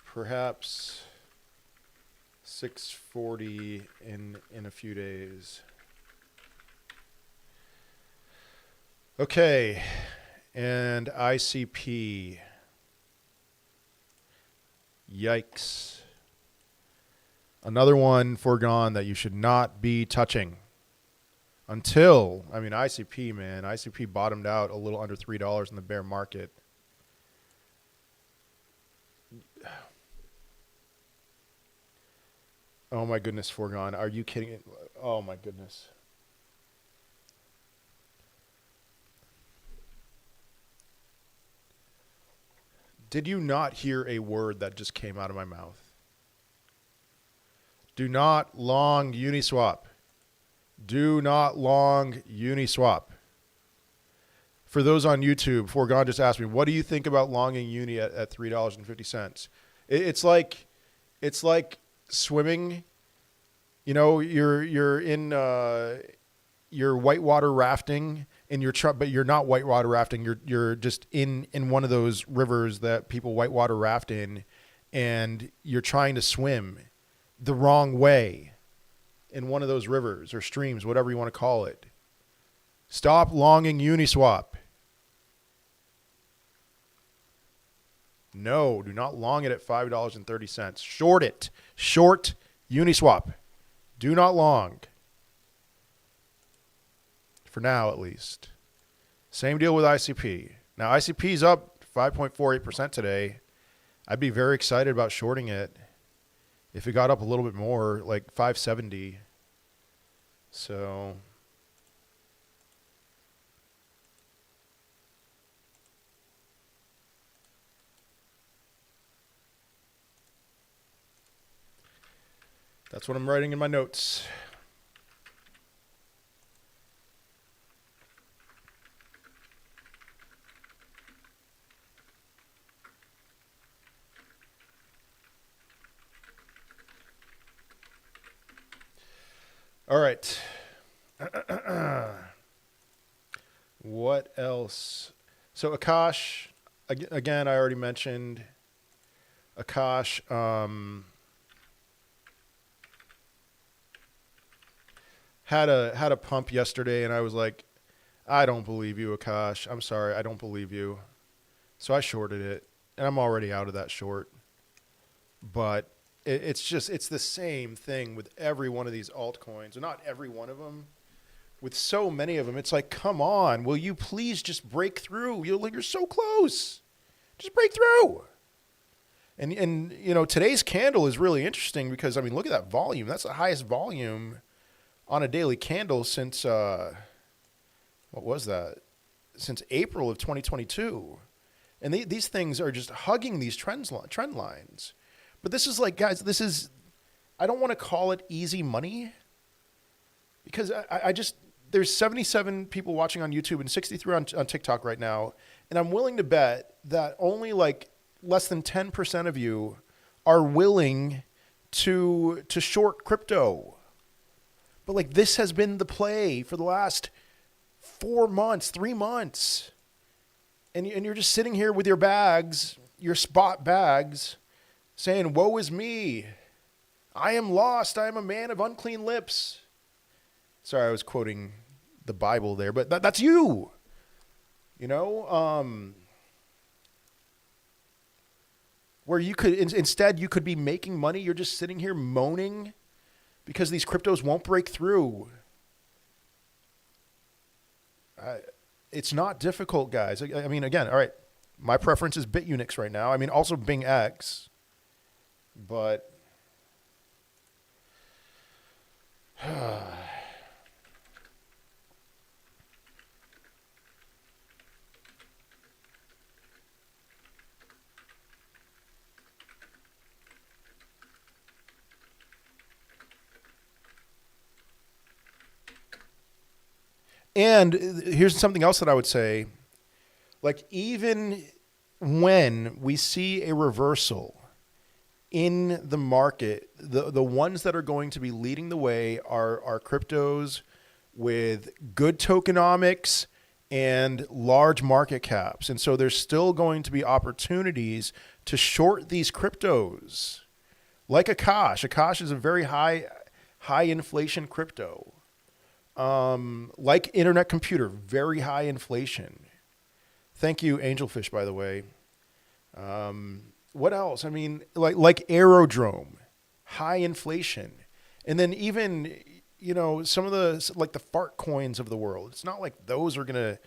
Speaker 1: Perhaps 640 in a few days. Okay, and ICP. Yikes. Another one foregone that you should not be touching until, I mean, ICP, man. ICP bottomed out a little under $3 in the bear market. Oh my goodness, foregone. Are you kidding? Oh my goodness. Did you not hear a word that just came out of my mouth? Do not long Uniswap. Do not long Uniswap. For those on YouTube, Foregone just asked me, what do you think about longing Uni at $3.50? It's like swimming. You know, you're in you're whitewater rafting. But you're not whitewater rafting. You're just in one of those rivers that people whitewater raft in, and you're trying to swim the wrong way in one of those rivers or streams, whatever you want to call it. Stop longing Uniswap. No, do not long it at $5.30. Short it. Short Uniswap. Do not long. For now, at least. Same deal with ICP. Now, ICP is up 5.48% today. I'd be very excited about shorting it if it got up a little bit more, like 570. So, that's what I'm writing in my notes. All right. What else? So Akash, again, I already mentioned Akash. Had a pump yesterday, and I was like, I don't believe you, Akash. I'm sorry, I don't believe you. So I shorted it, and I'm already out of that short. But it's the same thing with every one of these altcoins, or not every one of them. With so many of them, it's like, come on, will you please just break through? You're so close. Just break through. And you know, today's candle is really interesting because, I mean, look at that volume. That's the highest volume on a daily candle since, what was that? Since April of 2022. And these things are just hugging these trend lines. But this is like, guys, I don't want to call it easy money because I just, there's 77 people watching on YouTube and 63 on TikTok right now. And I'm willing to bet that only like less than 10% of you are willing to short crypto. But like, this has been the play for the last 4 months, 3 months. And you're just sitting here with your bags, your spot bags, saying, woe is me. I am lost. I am a man of unclean lips. Sorry, I was quoting the Bible there, but that's you. You know, where you could, instead you could be making money. You're just sitting here moaning because these cryptos won't break through. It's not difficult, guys. I mean, again, all right, my preference is BitUnix right now. I mean, also BingX, but and here's something else that I would say. Like, even when we see a reversal in the market, the ones that are going to be leading the way are cryptos with good tokenomics and large market caps. And so there's still going to be opportunities to short these cryptos. Like Akash. Akash is a very high inflation crypto. Like Internet Computer, very high inflation. Thank you, Angelfish, by the way. What else? I mean, like Aerodrome, high inflation. And then even, you know, some of the, like the fart coins of the world. It's not like those are gonna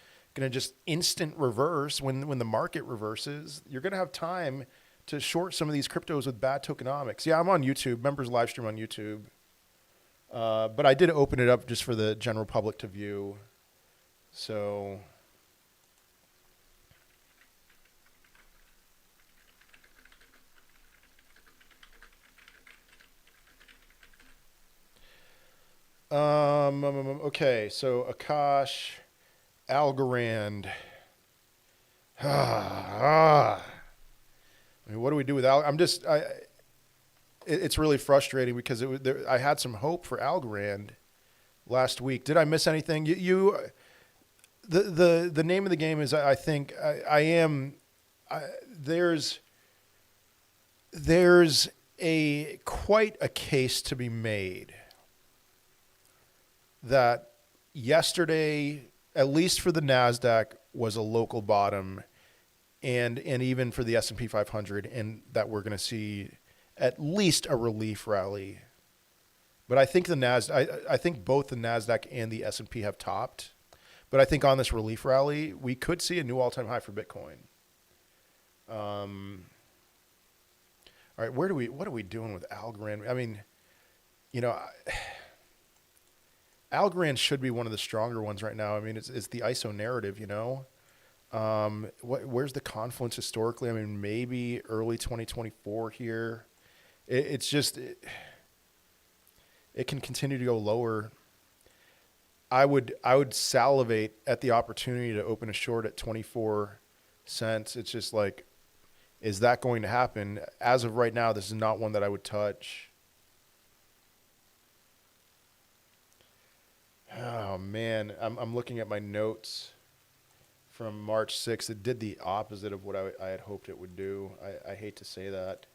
Speaker 1: just instant reverse when the market reverses. You're gonna have time to short some of these cryptos with bad tokenomics. Yeah, I'm on YouTube. Members live stream on YouTube. But I did open it up just for the general public to view. So okay, so Akash, Algorand. I mean, what do we do with it's really frustrating because I had some hope for Algorand last week. Did I miss anything? The name of the game is, I think there's quite a case to be made that yesterday, at least for the NASDAQ, was a local bottom, and even for the S&P 500, and that we're going to see at least a relief rally. But I think I think both the NASDAQ and the S&P have topped. But I think on this relief rally, we could see a new all-time high for Bitcoin. All right, what are we doing with Algorand? I mean, you know, Algorand should be one of the stronger ones right now. I mean, it's the ISO narrative, you know. Where's the confluence historically? I mean, maybe early 2024 here. It's just it can continue to go lower. I would salivate at the opportunity to open a short at 24 cents. It's just like, is that going to happen? As of right now, this is not one that I would touch. man, I'm looking at my notes from March 6th. It did the opposite of what I had hoped it would do. I hate to say that.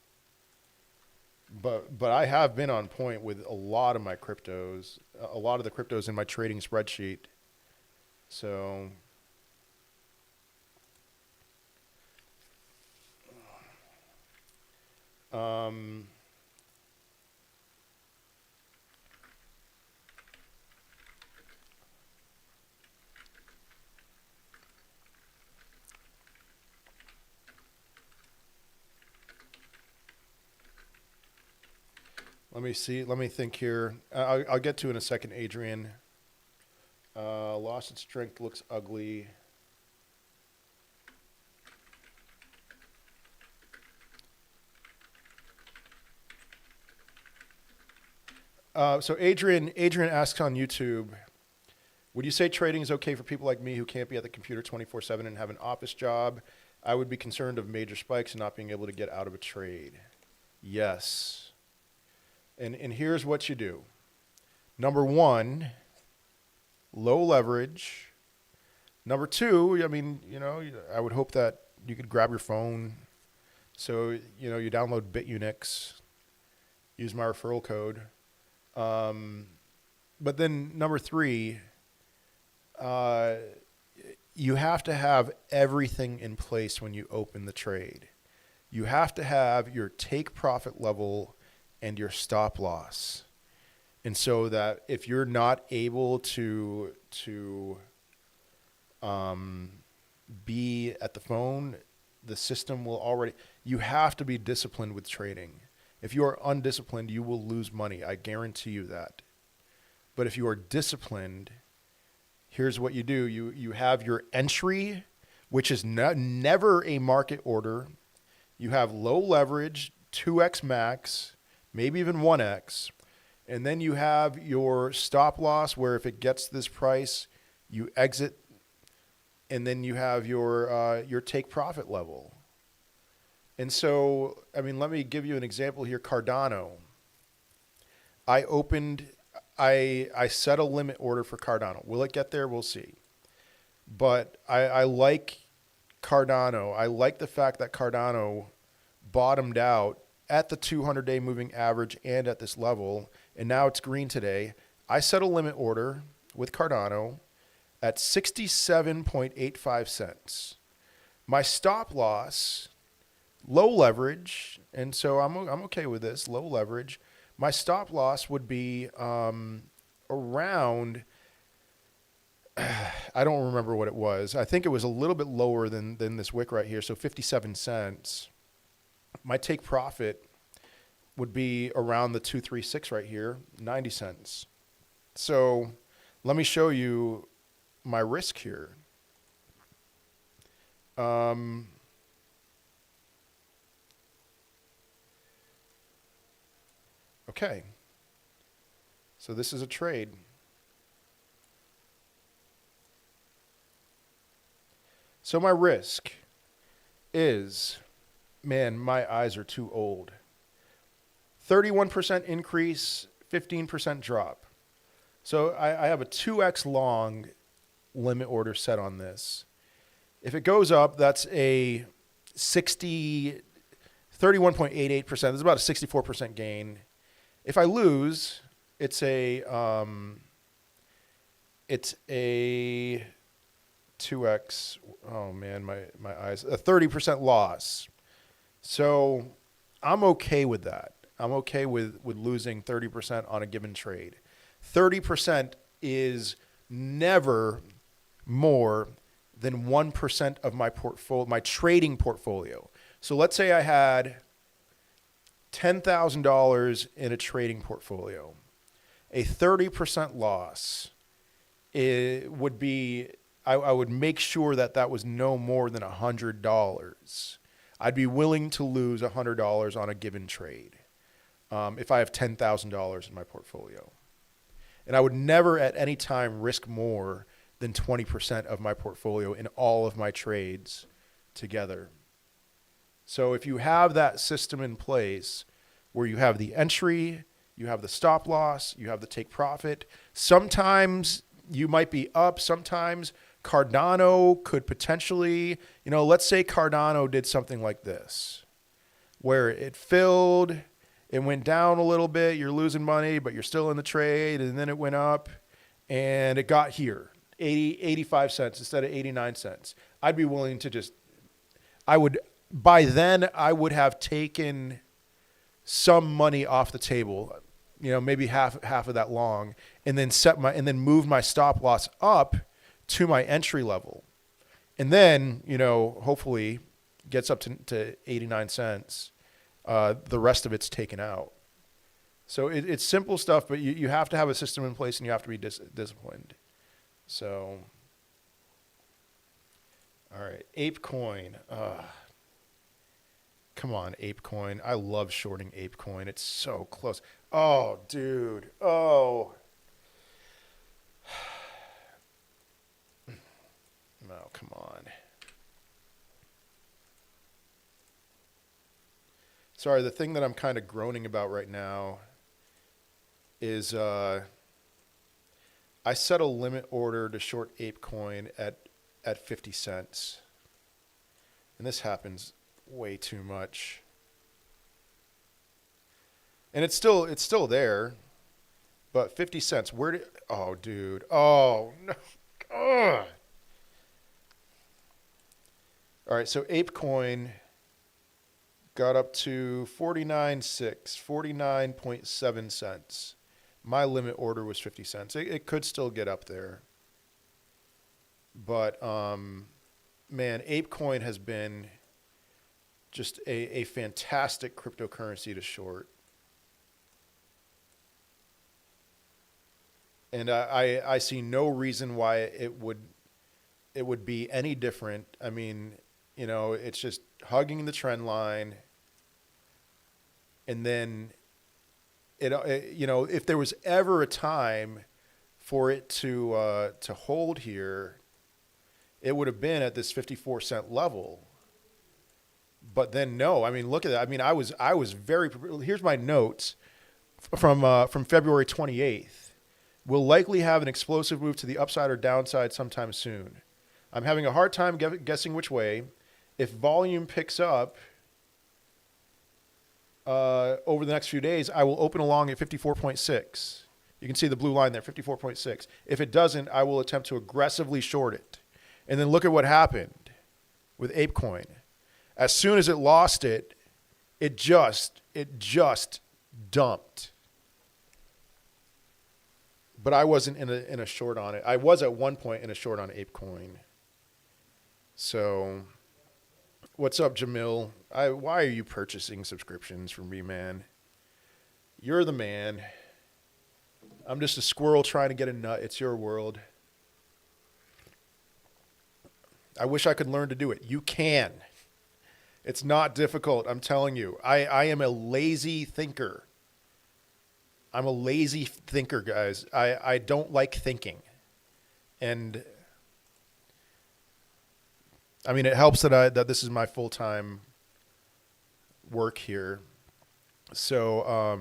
Speaker 1: But I have been on point with a lot of my cryptos, a lot of the cryptos in my trading spreadsheet. So let me see. Let me think here. I'll get to it in a second, Adrian. Lost its strength, looks ugly. So Adrian asks on YouTube, would you say trading is okay for people like me who can't be at the computer 24/7 and have an office job? I would be concerned of major spikes and not being able to get out of a trade. Yes. And here's what you do. Number one, low leverage. Number two, I mean, I would hope that you could grab your phone. So, you download BitUnix, use my referral code. But then number three, you have to have everything in place when you open the trade. You have to have your take profit level and your stop loss. And so that if you're not able to be at the phone, the system will already, you have to be disciplined with trading. If you are undisciplined, you will lose money. I guarantee you that. But if you are disciplined, here's what you do. You have your entry, which is never a market order. You have low leverage, 2x max, maybe even 1x. And then you have your stop loss where if it gets this price, you exit. And then you have your take profit level. And so, I mean, let me give you an example here. Cardano. I set a limit order for Cardano. Will it get there? We'll see. But I like Cardano. I like the fact that Cardano bottomed out at the 200-day moving average and at this level, and now it's green today. I set a limit order with Cardano at 67.85 cents. My stop loss, low leverage, and so I'm okay with this, low leverage. My stop loss would be around, I don't remember what it was. I think it was a little bit lower than this wick right here, so 57 cents. My take profit would be around the 236 right here, 90 cents. So let me show you my risk here. Okay. So this is a trade. So my risk is, man, my eyes are too old. 31% increase, 15% drop. So I have a 2x long limit order set on this. If it goes up, that's a 31.88%. That's about a 64% gain. If I lose, it's a 2x. Oh man, my eyes. A 30% loss. So I'm okay with that. I'm okay with losing 30% on a given trade. 30% is never more than 1% of my portfolio, my trading portfolio. So let's say I had $10,000 in a trading portfolio. A 30% loss would be, I would make sure that was no more than $100. I'd be willing to lose $100 on a given trade if I have $10,000 in my portfolio. And I would never at any time risk more than 20% of my portfolio in all of my trades together. So if you have that system in place where you have the entry, you have the stop loss, you have the take profit, sometimes You might be up sometimes. Cardano could potentially, let's say Cardano did something like this, where it filled, it went down a little bit, you're losing money, but you're still in the trade, and then it went up, and it got here, 85 cents instead of 89 cents. I'd be willing to by then, I would have taken some money off the table, maybe half of that long, and then moved my stop loss up to my entry level. And then, hopefully gets up to 89 cents. The rest of it's taken out. So it's simple stuff, but you have to have a system in place and you have to be disciplined. So, all right, ApeCoin. Come on, ApeCoin. I love shorting ApeCoin. It's so close. Oh, dude. Oh. No, come on. Sorry, the thing that I'm kind of groaning about right now is I set a limit order to short ApeCoin at 50 cents. And this happens way too much. And it's still there, but 50 cents. Oh, dude. Oh, no. Ugh. All right, so ApeCoin got up to 49.7 cents. My limit order was 50 cents. It could still get up there. But, man, ApeCoin has been just a fantastic cryptocurrency to short. And I see no reason why it would be any different. I mean, it's just hugging the trend line. And then, if there was ever a time for it to hold here, it would have been at this 54 cent level. But then no, I mean, look at that. I mean, I was very. Here's my notes from February 28th. We'll likely have an explosive move to the upside or downside sometime soon. I'm having a hard time guessing which way. If volume picks up over the next few days, I will open along at 54.6. You can see the blue line there, 54.6. If it doesn't, I will attempt to aggressively short it. And then look at what happened with ApeCoin. As soon as it lost it, it just dumped. But I wasn't in a short on it. I was at one point in a short on ApeCoin. So, what's up, Jamil? Why are you purchasing subscriptions from me, man? You're the man. I'm just a squirrel trying to get a nut. It's your world. I wish I could learn to do it. You can. It's not difficult, I'm telling you. I am a lazy thinker. I'm a lazy thinker, guys. I don't like thinking. And I mean, it helps that this is my full-time work here. So,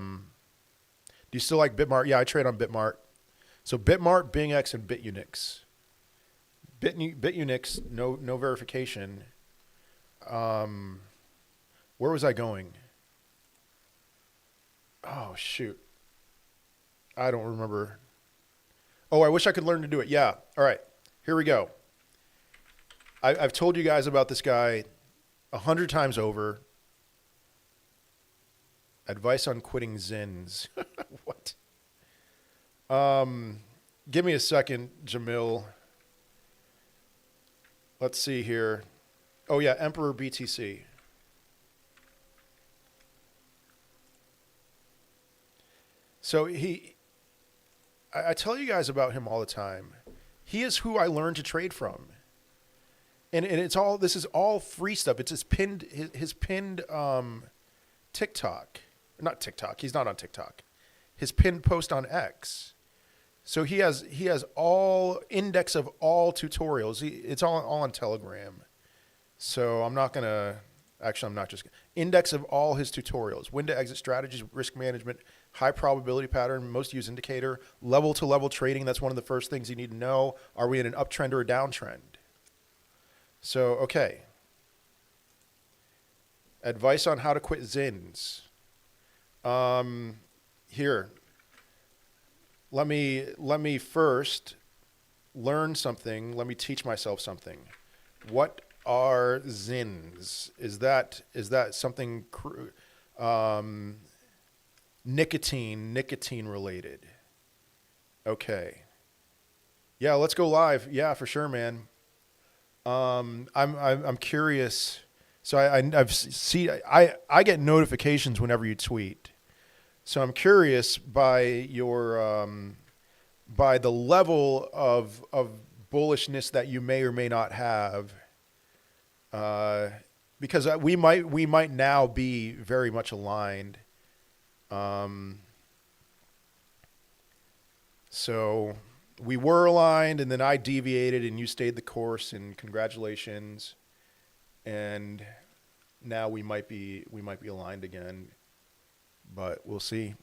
Speaker 1: do you still like Bitmart? Yeah, I trade on Bitmart. So Bitmart, BingX, and BitUnix. BitUnix, no verification. Where was I going? Oh, shoot. I don't remember. Oh, I wish I could learn to do it. Yeah. All right. Here we go. I've told you guys about this guy 100 times over. Advice on quitting Zins. What? Give me a second, Jamil. Let's see here. Oh, yeah, Emperor BTC. So I tell you guys about him all the time. He is who I learned to trade from. And this is all free stuff. It's his pinned TikTok. Not TikTok. He's not on TikTok. His pinned post on X. So he has all index of all tutorials. It's all on Telegram. So I'm not just index of all his tutorials, when to exit strategies, risk management, high probability pattern, most used indicator, level to level trading. That's one of the first things you need to know. Are we in an uptrend or a downtrend? So, okay. Advice on how to quit Zins. Here, let me first learn something. Let me teach myself something. What are Zins? Is that something nicotine related? Okay. Yeah, let's go live. Yeah, for sure, man. I'm curious. So I get notifications whenever you tweet. So I'm curious by your by the level of bullishness that you may or may not have, because we might now be very much aligned. So we were aligned, and then I deviated, and you stayed the course. And congratulations. And now we might be aligned again, but we'll see.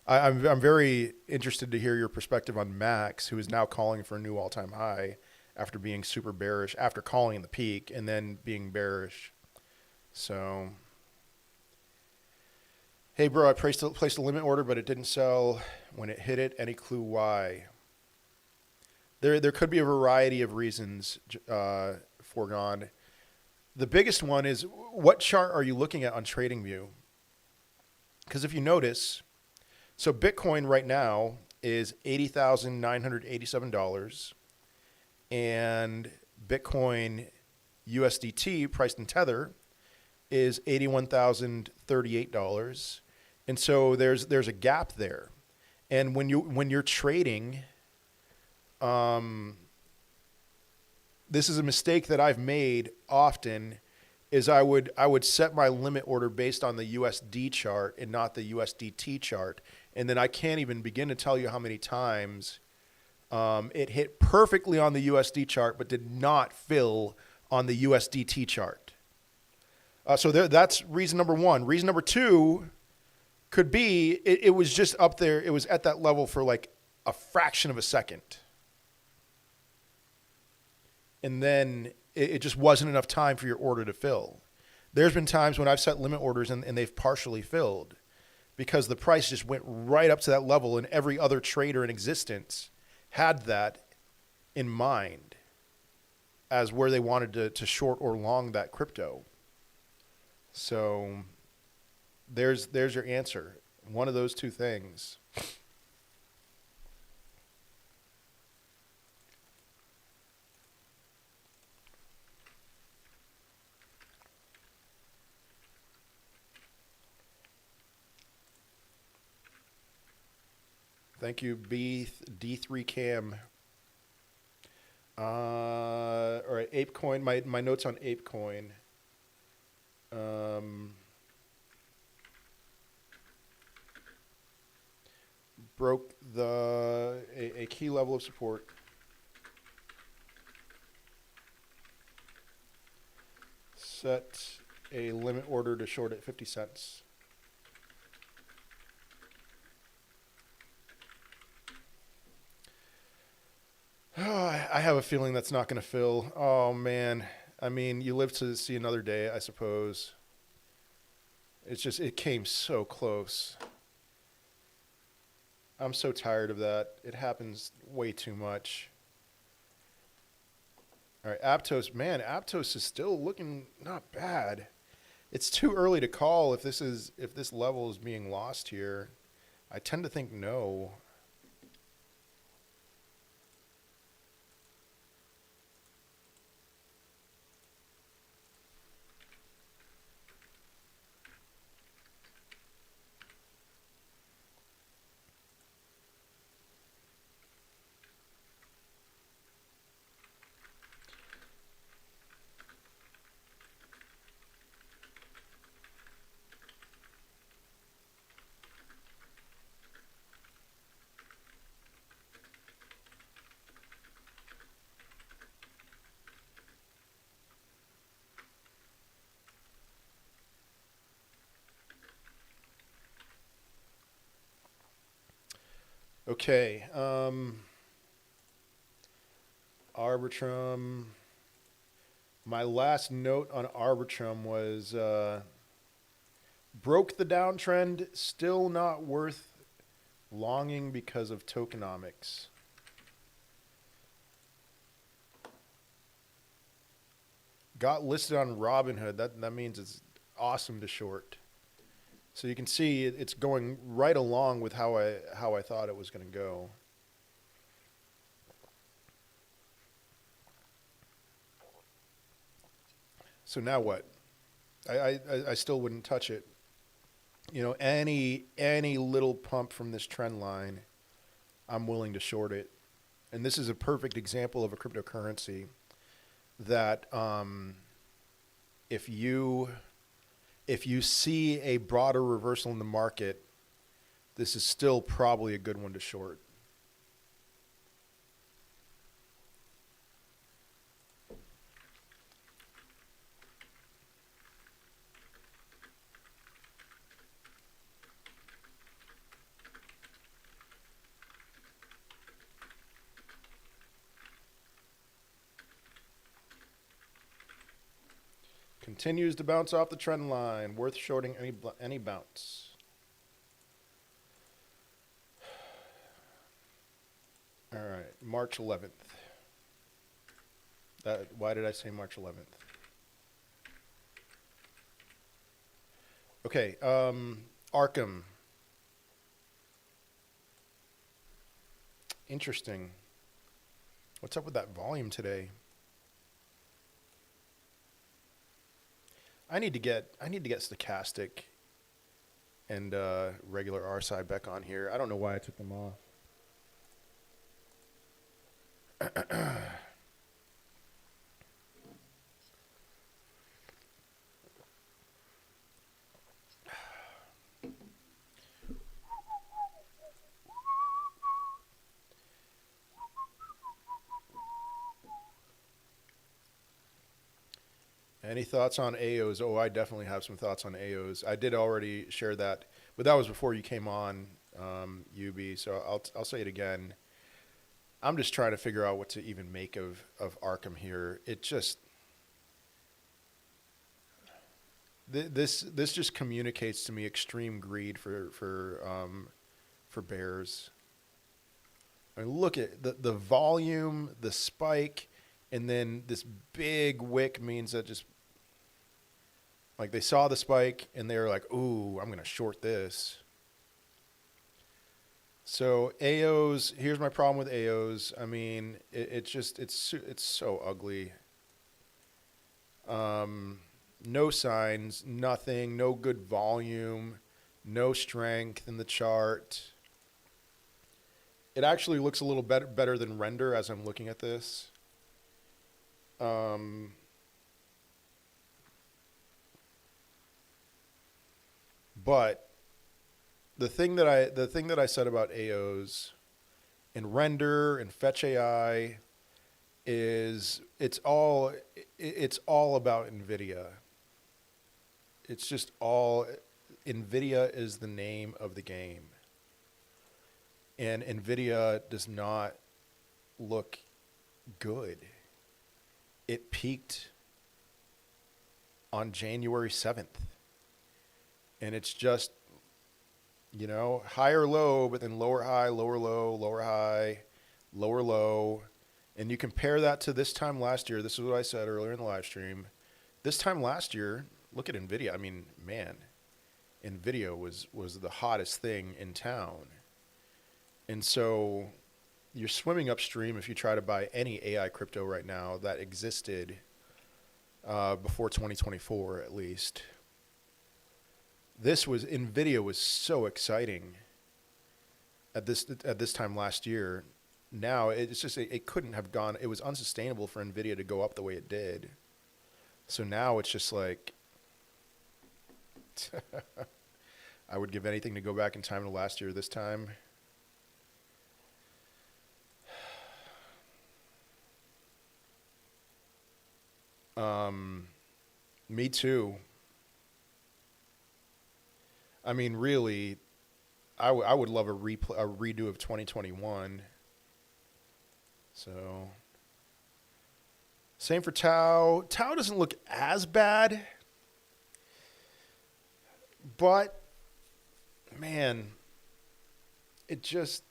Speaker 1: I'm very interested to hear your perspective on Max, who is now calling for a new all-time high after being super bearish, after calling the peak and then being bearish. So, hey, bro, I placed a limit order, but it didn't sell when it hit it. Any clue why? There could be a variety of reasons foregone. The biggest one is, what chart are you looking at on TradingView? Because if you notice, so Bitcoin right now is $80,987, and Bitcoin USDT priced in Tether is $81,038, and so there's a gap there. And when you're trading, this is a mistake that I've made often, is I would set my limit order based on the USD chart and not the USDT chart. And then I can't even begin to tell you how many times it hit perfectly on the USD chart but did not fill on the USDT chart. So that's reason number one. Reason number two could be it was just up there. It was at that level for like a fraction of a second. And then it just wasn't enough time for your order to fill. There's been times when I've set limit orders and they've partially filled because the price just went right up to that level, and every other trader in existence had that in mind as where they wanted to short or long that crypto. So there's your answer. One of those two things. Thank you, D3 Cam. All right, ApeCoin. My notes on ApeCoin. Broke a key level of support. Set a limit order to short at 50 cents. I have a feeling that's not going to fill. Oh, man. I mean, you live to see another day, I suppose. It's just, it came so close. I'm so tired of that. It happens way too much. All right, Aptos. Man, Aptos is still looking not bad. It's too early to call if this level is being lost here. I tend to think no. Okay. Arbitrum. My last note on Arbitrum was broke the downtrend, still not worth longing because of tokenomics. Got listed on Robinhood. That means it's awesome to short. So you can see it's going right along with how I thought it was going to go. So now what? I still wouldn't touch it. You know, any little pump from this trend line, I'm willing to short it. And this is a perfect example of a cryptocurrency that if you see a broader reversal in the market, this is still probably a good one to short. Continues to bounce off the trend line. Worth shorting any bounce. All right, March 11th. Why did I say March 11th? Okay, Arkham. Interesting. What's up with that volume today? I need to get stochastic and regular RSI back on here. I don't know why I took them off. Any thoughts on AOs? Oh, I definitely have some thoughts on AOs. I did already share that, but that was before you came on, UB. So I'll say it again. I'm just trying to figure out what to even make of Arkham here. It just this just communicates to me extreme greed for bears. I mean, look at the volume, the spike, and then this big wick means that just like they saw the spike and they were like, "Ooh, I'm gonna short this." So AOs, here's my problem with AOs. I mean, it's so ugly. No signs, nothing, no good volume, no strength in the chart. It actually looks a little better than render as I'm looking at this. But the thing that I said about AOs and render and fetch AI is it's all about NVIDIA. It's just all NVIDIA is the name of the game. And NVIDIA does not look good. It peaked on January 7th. And it's just, you know, high or low, but then lower high, lower low, lower high, lower low. And you compare that to this time last year. This is what I said earlier in the live stream. This time last year, look at NVIDIA. I mean, man, NVIDIA was the hottest thing in town. And so you're swimming upstream if you try to buy any AI crypto right now that existed before 2024 at least. NVIDIA was so exciting at this time last year. Now it's just it couldn't have gone. It was unsustainable for NVIDIA to go up the way it did. So now it's just like I would give anything to go back in time to last year this time. Me too. I mean, really, I would love a redo of 2021. So same for Tau. Tau doesn't look as bad, but man, it just,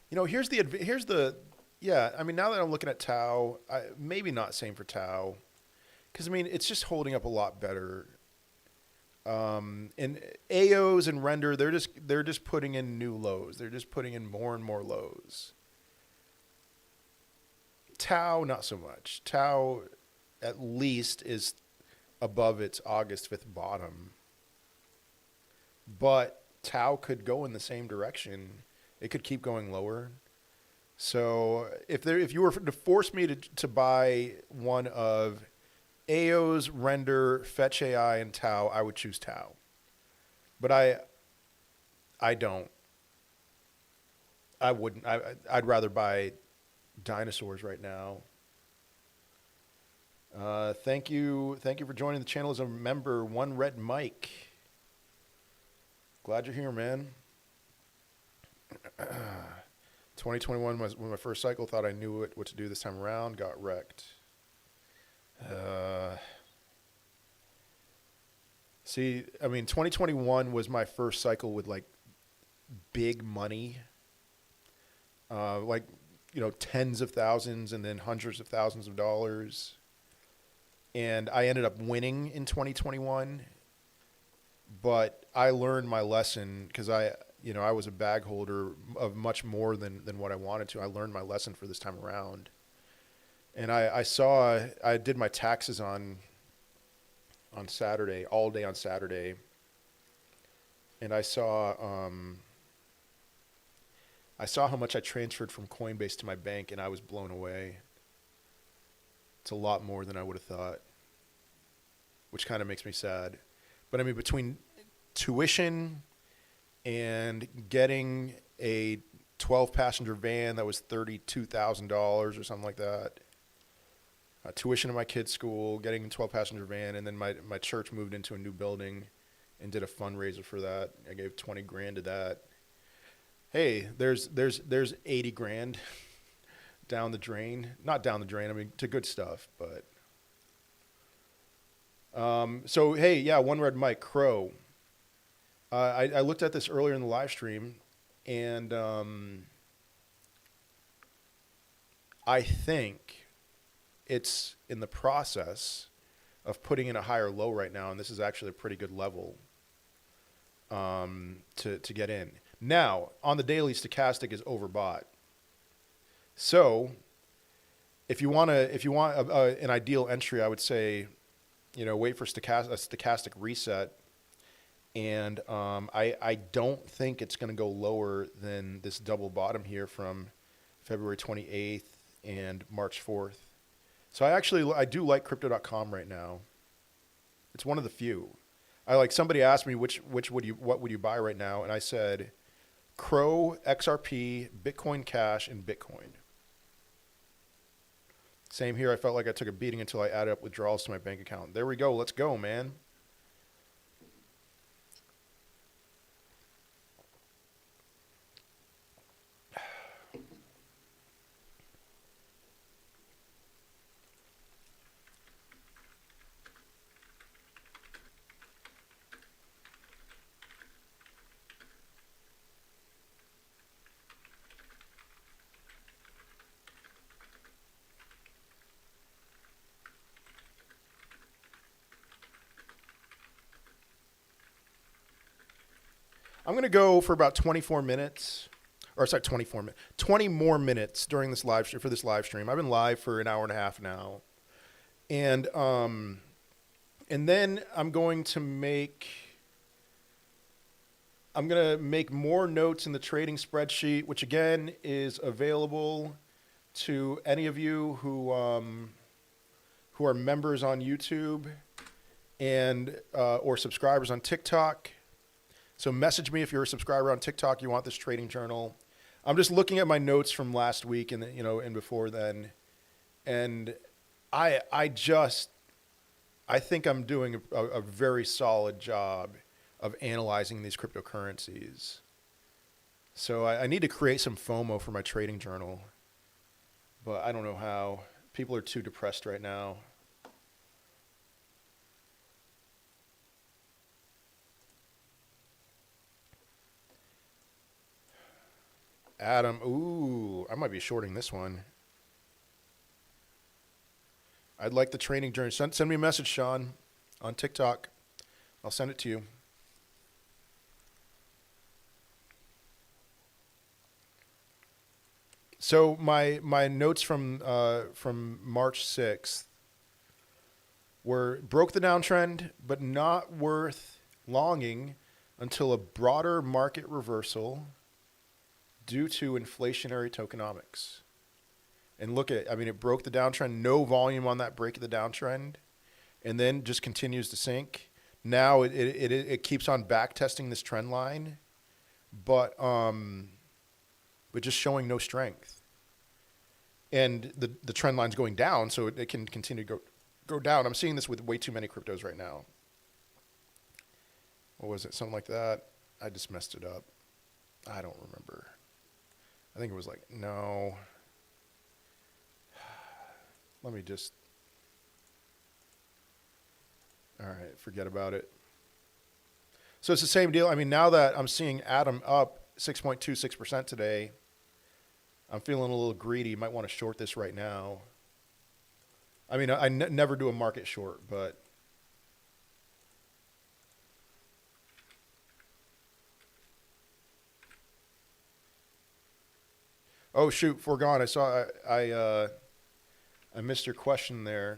Speaker 1: here's the yeah. I mean, now that I'm looking at Tau, maybe not same for Tau, because I mean it's just holding up a lot better. And AOs and render, they're just putting in new lows. They're just putting in more and more lows. Tau, not so much. Tau, at least, is above its August 5th bottom. But Tau could go in the same direction. It could keep going lower. So if you were to force me to buy one of AOs, render, fetch AI, and Tau, I would choose Tau. But I don't. I wouldn't. I'd rather buy dinosaurs right now. Thank you for joining the channel as a member. One Red Mike. Glad you're here, man. 2021 was my first cycle. Thought I knew what to do this time around. Got wrecked. See, I mean, 2021 was my first cycle with like big money, like, tens of thousands and then hundreds of thousands of dollars. And I ended up winning in 2021, but I learned my lesson because I was a bag holder of much more than what I wanted to. I learned my lesson for this time around. And I did my taxes on Saturday, all day on Saturday. And I saw how much I transferred from Coinbase to my bank, and I was blown away. It's a lot more than I would have thought, which kind of makes me sad. But I mean, between tuition and getting a 12-passenger van that was $32,000 or something like that, tuition in my kid's school, getting a 12-passenger van, and then my church moved into a new building and did a fundraiser for that. I gave 20 grand to that. Hey, there's 80 grand down the drain. Not down the drain, I mean, to good stuff, but. So, hey, yeah, One Red Mike, Crow. I looked at this earlier in the live stream, and I think it's in the process of putting in a higher low right now, and this is actually a pretty good level to get in. Now, on the daily, stochastic is overbought. So, if you want an ideal entry, I would say, wait for a stochastic reset. And I don't think it's going to go lower than this double bottom here from February 28th and March 4th. So I do like crypto.com right now. It's one of the few. Somebody asked me what would you buy right now, and I said Crow, XRP, Bitcoin Cash, and Bitcoin. Same here. I felt like I took a beating until I added up withdrawals to my bank account. There we go. Let's go, man. I'm going to go for about 24 minutes, or sorry, 24 minutes, 20 more minutes during this live stream, for this live stream. I've been live for an hour and a half now. And then I'm going to make more notes in the trading spreadsheet, which again is available to any of you who are members on YouTube and or subscribers on TikTok. So message me if you're a subscriber on TikTok, you want this trading journal. I'm just looking at my notes from last week and and before then, and I I think I'm doing a very solid job of analyzing these cryptocurrencies. So I need to create some FOMO for my trading journal, but I don't know how. People are too depressed right now. Adam, ooh, I might be shorting this one. I'd like the training journey. Send me a message, Sean, on TikTok. I'll send it to you. So my notes from March 6th were broke the downtrend, but not worth longing until a broader market reversal due to inflationary tokenomics. And look at, I mean, it broke the downtrend, no volume on that break of the downtrend, and then just continues to sink. Now it keeps on back testing this trend line, but just showing no strength. And the trend line's going down, so it can continue to go down. I'm seeing this with way too many cryptos right now. What was it? Something like that? I just messed it up. I don't remember. I think it was like, no. Let me just, all right, forget about it. So it's the same deal. I mean, now that I'm seeing Atom up 6.26% today, I'm feeling a little greedy. Might want to short this right now. I mean, I never do a market short, but oh shoot, foregone. I missed your question there.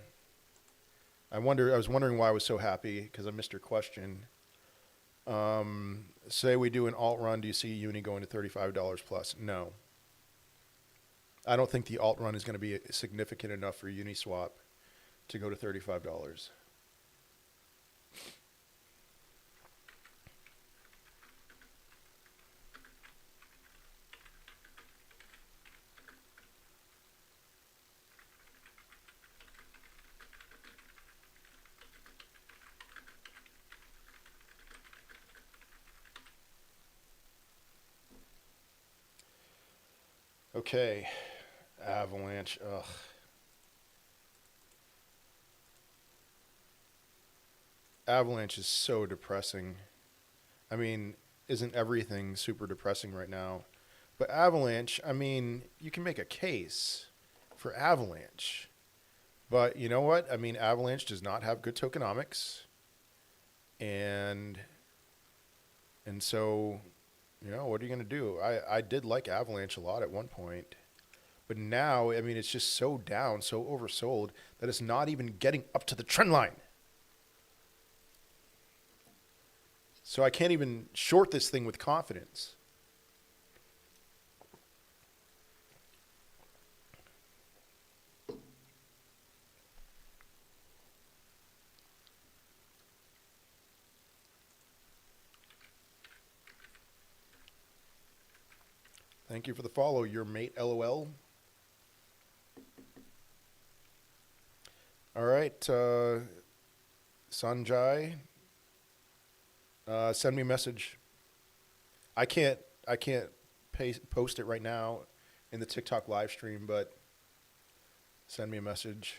Speaker 1: I was wondering why I was so happy because I missed your question. Say we do an alt run, do you see Uni going to $35 plus? No. I don't think the alt run is going to be significant enough for Uniswap to go to $35. Okay, Avalanche, ugh. Avalanche is so depressing. I mean, isn't everything super depressing right now? But Avalanche, I mean, you can make a case for Avalanche. But you know what? I mean, Avalanche does not have good tokenomics. And so, you know, what are you going to do? I did like Avalanche a lot at one point. But now, I mean, it's just so down, so oversold, that it's not even getting up to the trend line. So I can't even short this thing with confidence. Thank you for the follow, your mate, LOL. All right, Sanjay, send me a message. I can't post it right now in the TikTok live stream, but send me a message.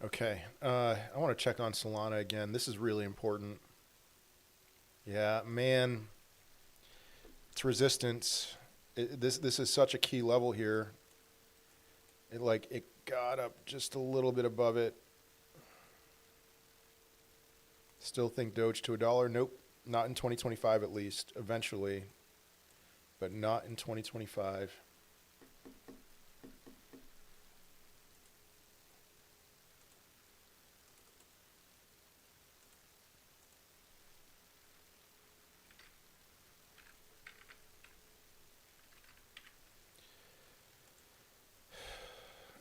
Speaker 1: Okay, I want to check on Solana again. This is really important. Yeah, man, it's resistance. This is such a key level here. It got up just a little bit above it. Still think Doge to $1? Nope, not in 2025 at least. Eventually, but not in 2025.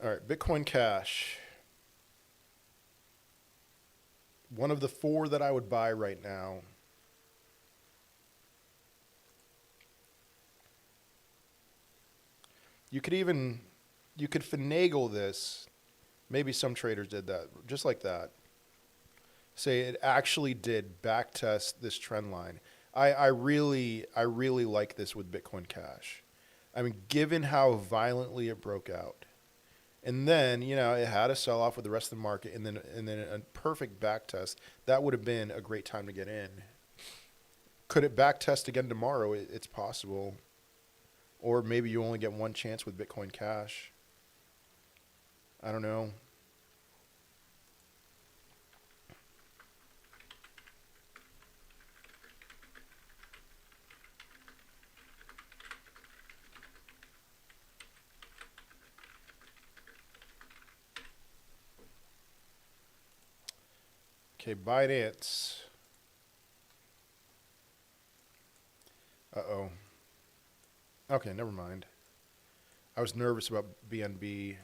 Speaker 1: All right, Bitcoin Cash. One of the 4 that I would buy right now. You could finagle this. Maybe some traders did that, just like that. Say it actually did backtest this trend line. I really like this with Bitcoin Cash. I mean, given how violently it broke out, and then it had a sell off with the rest of the market, and then a perfect backtest. That would have been a great time to get in. Could it backtest again tomorrow? It's possible, or maybe you only get one chance with Bitcoin Cash. I don't know. Okay, Binance. Uh-oh. Okay, never mind. I was nervous about BNB.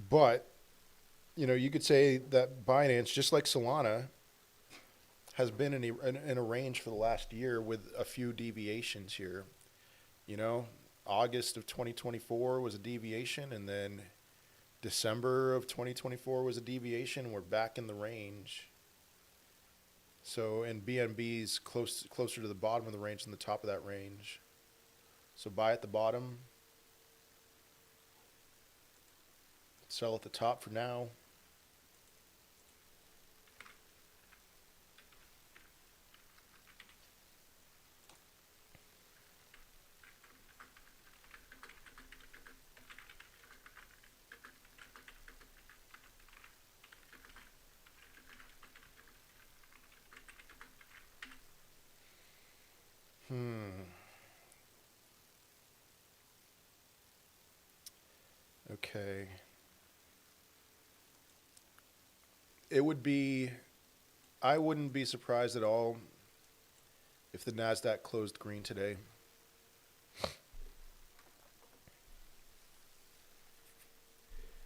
Speaker 1: But, you could say that Binance, just like Solana, has been in a range for the last year with a few deviations here. August of 2024 was a deviation, and then December of 2024 was a deviation. We're back in the range. So, and BNB's closer to the bottom of the range than the top of that range. So buy at the bottom, sell at the top for now. Okay. I wouldn't be surprised at all if the NASDAQ closed green today.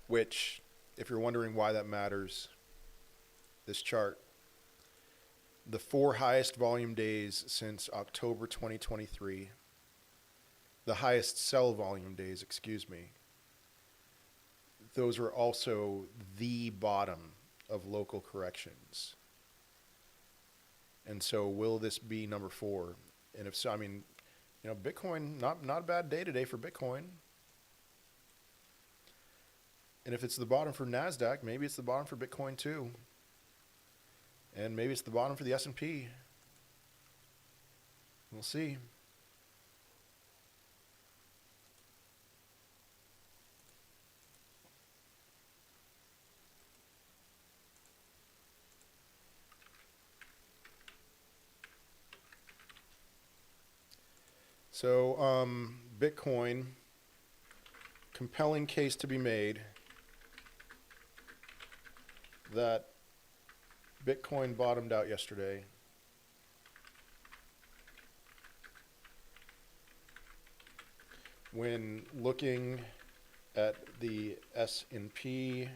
Speaker 1: Which, if you're wondering why that matters, this chart, the 4 highest volume days since October 2023, the highest sell volume days, those are also the bottom of local corrections. And so will this be number 4? And if so, Bitcoin, not a bad day today for Bitcoin. And if it's the bottom for NASDAQ, maybe it's the bottom for Bitcoin too. And maybe it's the bottom for the S&P. We'll see. So, Bitcoin, compelling case to be made that Bitcoin bottomed out yesterday. When looking at the S&P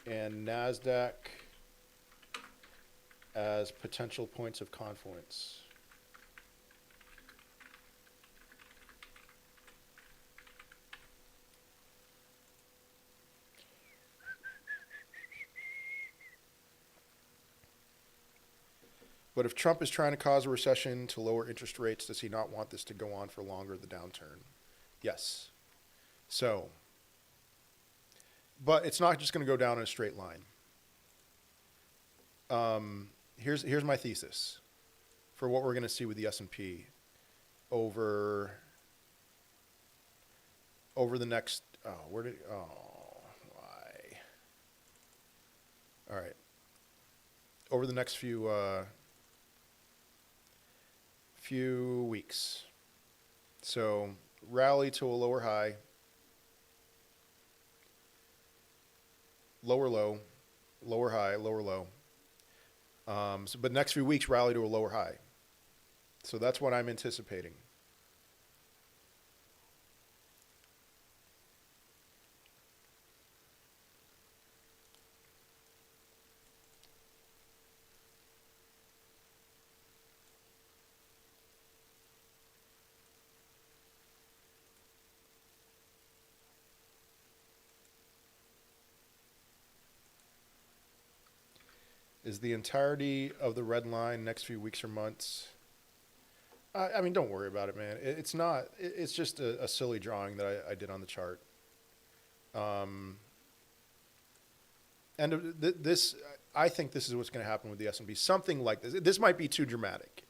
Speaker 1: and NASDAQ as potential points of confluence. But if Trump is trying to cause a recession to lower interest rates, does he not want this to go on for longer, the downturn? Yes. So, but it's not just going to go down in a straight line. Here's my thesis for what we're going to see with the S&P over the next. Why? All right. Over the next few weeks. So rally to a lower high, lower low, lower high, lower low. But next few weeks, rally to a lower high. So that's what I'm anticipating. Is the entirety of the red line next few weeks or months? I mean, don't worry about it, man. It's not. It's just a silly drawing that I did on the chart. And this, I think this is what's going to happen with the S&P. Something like this. This might be too dramatic.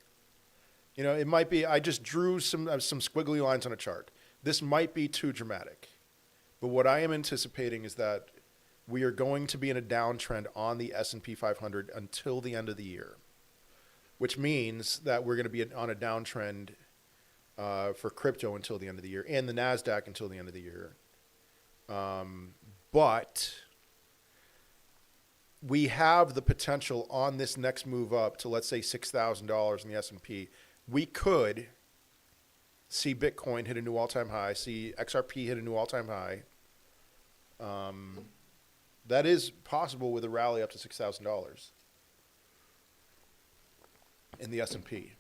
Speaker 1: You know, it might be. I just drew some squiggly lines on a chart. This might be too dramatic. But what I am anticipating is that we are going to be in a downtrend on the S&P 500 until the end of the year, which means that we're going to be on a downtrend for crypto until the end of the year and the NASDAQ until the end of the year. But we have the potential on this next move up to, let's say, $6,000 in the S&P. We could see Bitcoin hit a new all-time high, see XRP hit a new all-time high. That is possible with a rally up to $6,000 in the S&P.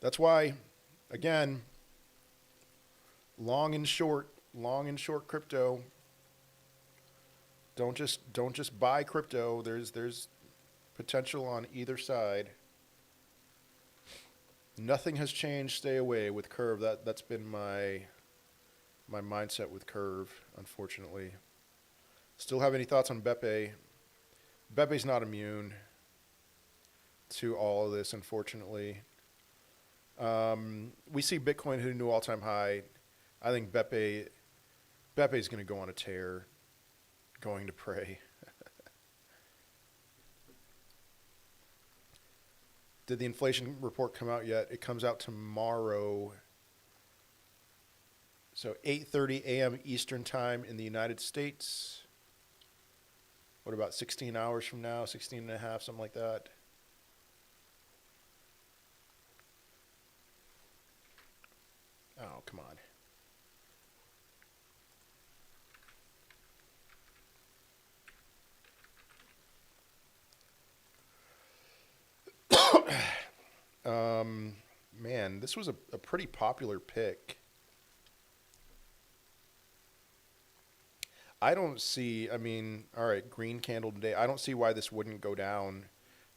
Speaker 1: That's why, again, long and short crypto. Don't just buy crypto. There's potential on either side. Nothing has changed. Stay away with Curve. That's been my mindset with Curve, unfortunately. Still have any thoughts on Beppe? Beppe's not immune to all of this, unfortunately. We see Bitcoin hit a new all-time high. I think Beppe's going to go on a tear, going to pray. Did the inflation report come out yet? It comes out tomorrow. So 8:30 a.m. Eastern time in the United States. What about 16 hours from now? 16 and a half, something like that. Oh, come on. Man, this was a pretty popular pick. I don't see, I mean, all right, green candle today. I don't see why this wouldn't go down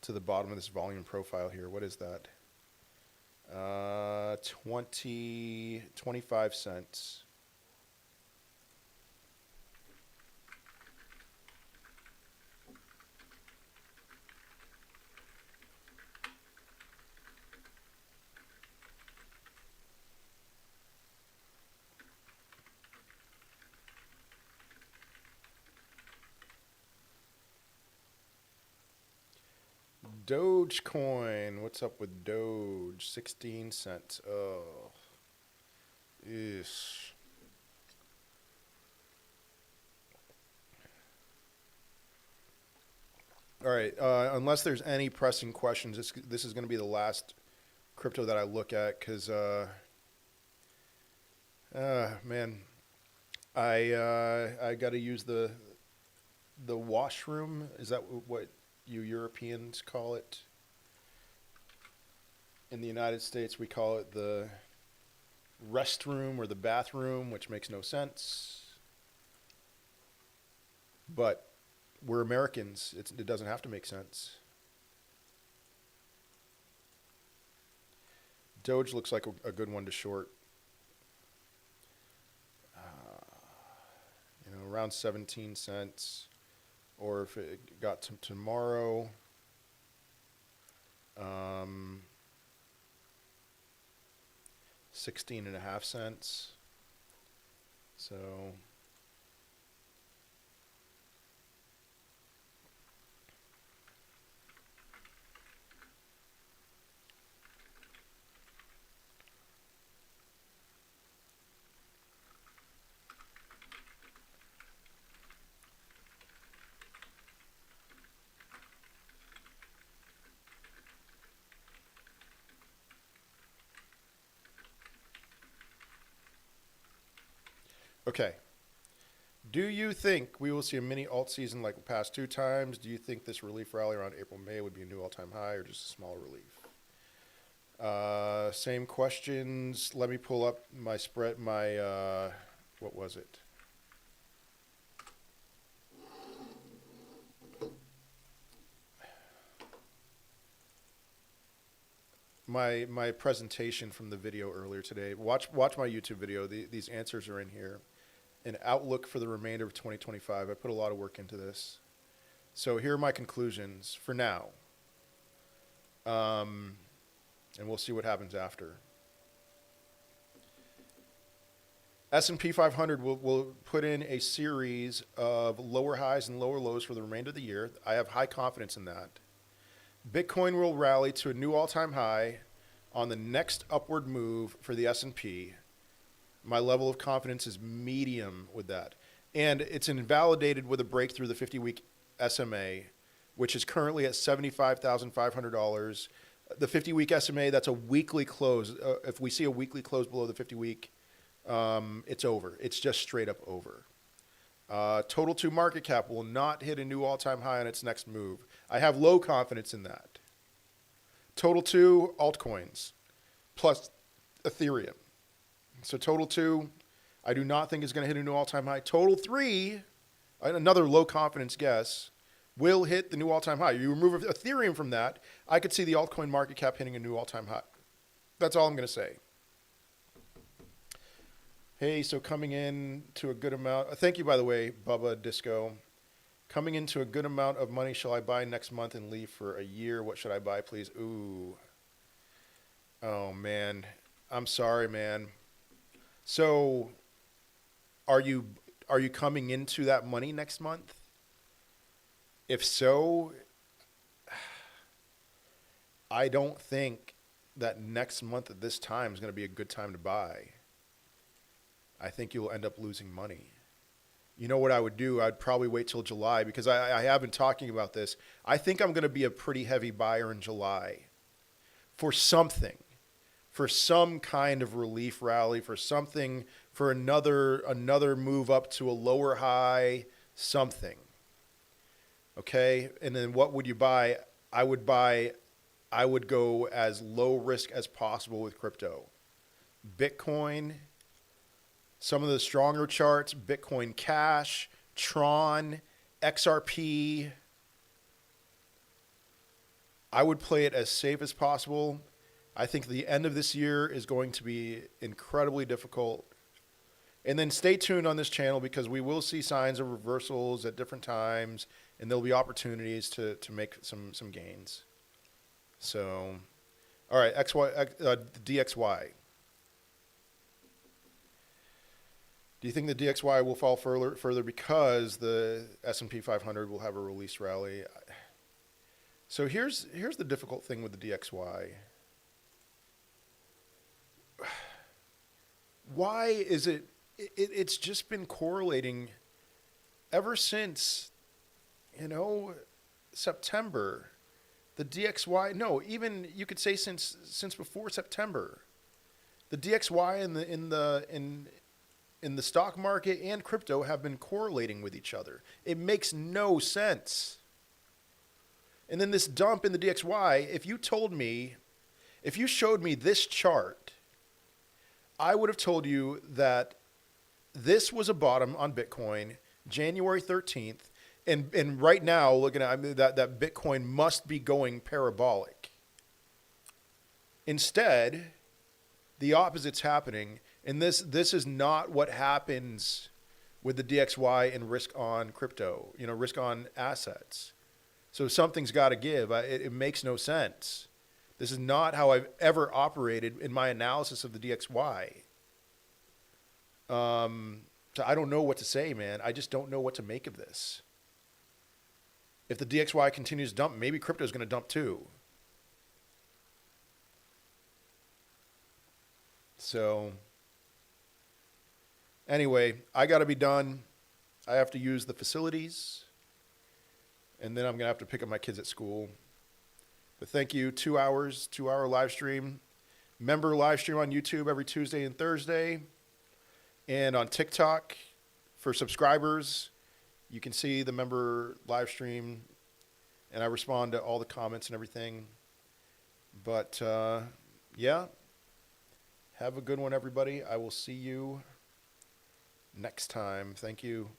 Speaker 1: to the bottom of this volume profile here. What is that? 25 cents. Dogecoin. What's up with Doge? 16 cents. Oh. Ish. All right. Unless there's any pressing questions, this is going to be the last crypto that I look at because, man, I got to use the washroom. Is that what you Europeans call it? In the United States, we call it the restroom or the bathroom, which makes no sense. But we're Americans. It doesn't have to make sense. Doge looks like a good one to short. Around 17 cents. Or if it got to tomorrow, 16.5 cents. So okay. Do you think we will see a mini alt season like the past 2 times? Do you think this relief rally around April, May would be a new all-time high or just a small relief? Same questions. Let me pull up my spread, what was it? My presentation from the video earlier today. Watch my YouTube video. These answers are in here. An outlook for the remainder of 2025. I put a lot of work into this. So here are my conclusions for now. And we'll see what happens after. S&P 500 will put in a series of lower highs and lower lows for the remainder of the year. I have high confidence in that. Bitcoin will rally to a new all-time high on the next upward move for the S&P. My level of confidence is medium with that. And it's invalidated with a break through the 50-week SMA, which is currently at $75,500. The 50-week SMA, that's a weekly close. If we see a weekly close below the 50-week, it's over. It's just straight up over. Total 2 market cap will not hit a new all-time high on its next move. I have low confidence in that. Total 2 altcoins plus Ethereum. So total 2, I do not think is going to hit a new all-time high. Total 3, another low confidence guess, will hit the new all-time high. You remove Ethereum from that, I could see the altcoin market cap hitting a new all-time high. That's all I'm going to say. Hey, so coming in to a good amount. Thank you, by the way, Bubba Disco. Coming into a good amount of money. Shall I buy next month and leave for a year? What should I buy, please? Ooh. Oh, man. I'm sorry, man. So are you coming into that money next month? If so, I don't think that next month at this time is going to be a good time to buy. I think you'll end up losing money. You know what I would do? I'd probably wait till July because I have been talking about this. I think I'm going to be a pretty heavy buyer in July for something, for some kind of relief rally, for something, for another move up to a lower high, something. Okay? And then what would you buy? I would go as low risk as possible with crypto. Bitcoin, some of the stronger charts, Bitcoin Cash, Tron, XRP. I would play it as safe as possible. I think the end of this year is going to be incredibly difficult. And then stay tuned on this channel because we will see signs of reversals at different times and there'll be opportunities to make some gains. So, all right, DXY. Do you think the DXY will fall further because the S&P 500 will have a release rally? So here's the difficult thing with the DXY. Why is it's just been correlating ever since, September. The DXY, no, even you could say since before September. The DXY in the stock market and crypto have been correlating with each other. It makes no sense. And then this dump in the DXY, if you showed me this chart, I would have told you that this was a bottom on Bitcoin, January 13th, and right now, looking at that Bitcoin must be going parabolic. Instead, the opposite's happening. And this is not what happens with the DXY and risk on crypto, risk on assets. So something's got to give. It makes no sense. This is not how I've ever operated in my analysis of the DXY. So I don't know what to say, man. I just don't know what to make of this. If the DXY continues to dump, maybe crypto is going to dump too. So anyway, I got to be done. I have to use the facilities. And then I'm going to have to pick up my kids at school. But thank you. 2-hour live stream. Member live stream on YouTube every Tuesday and Thursday. And on TikTok, For subscribers, you can see the member live stream, and I respond to all the comments and everything. But yeah, have a good one, everybody. I will see you next time. Thank you.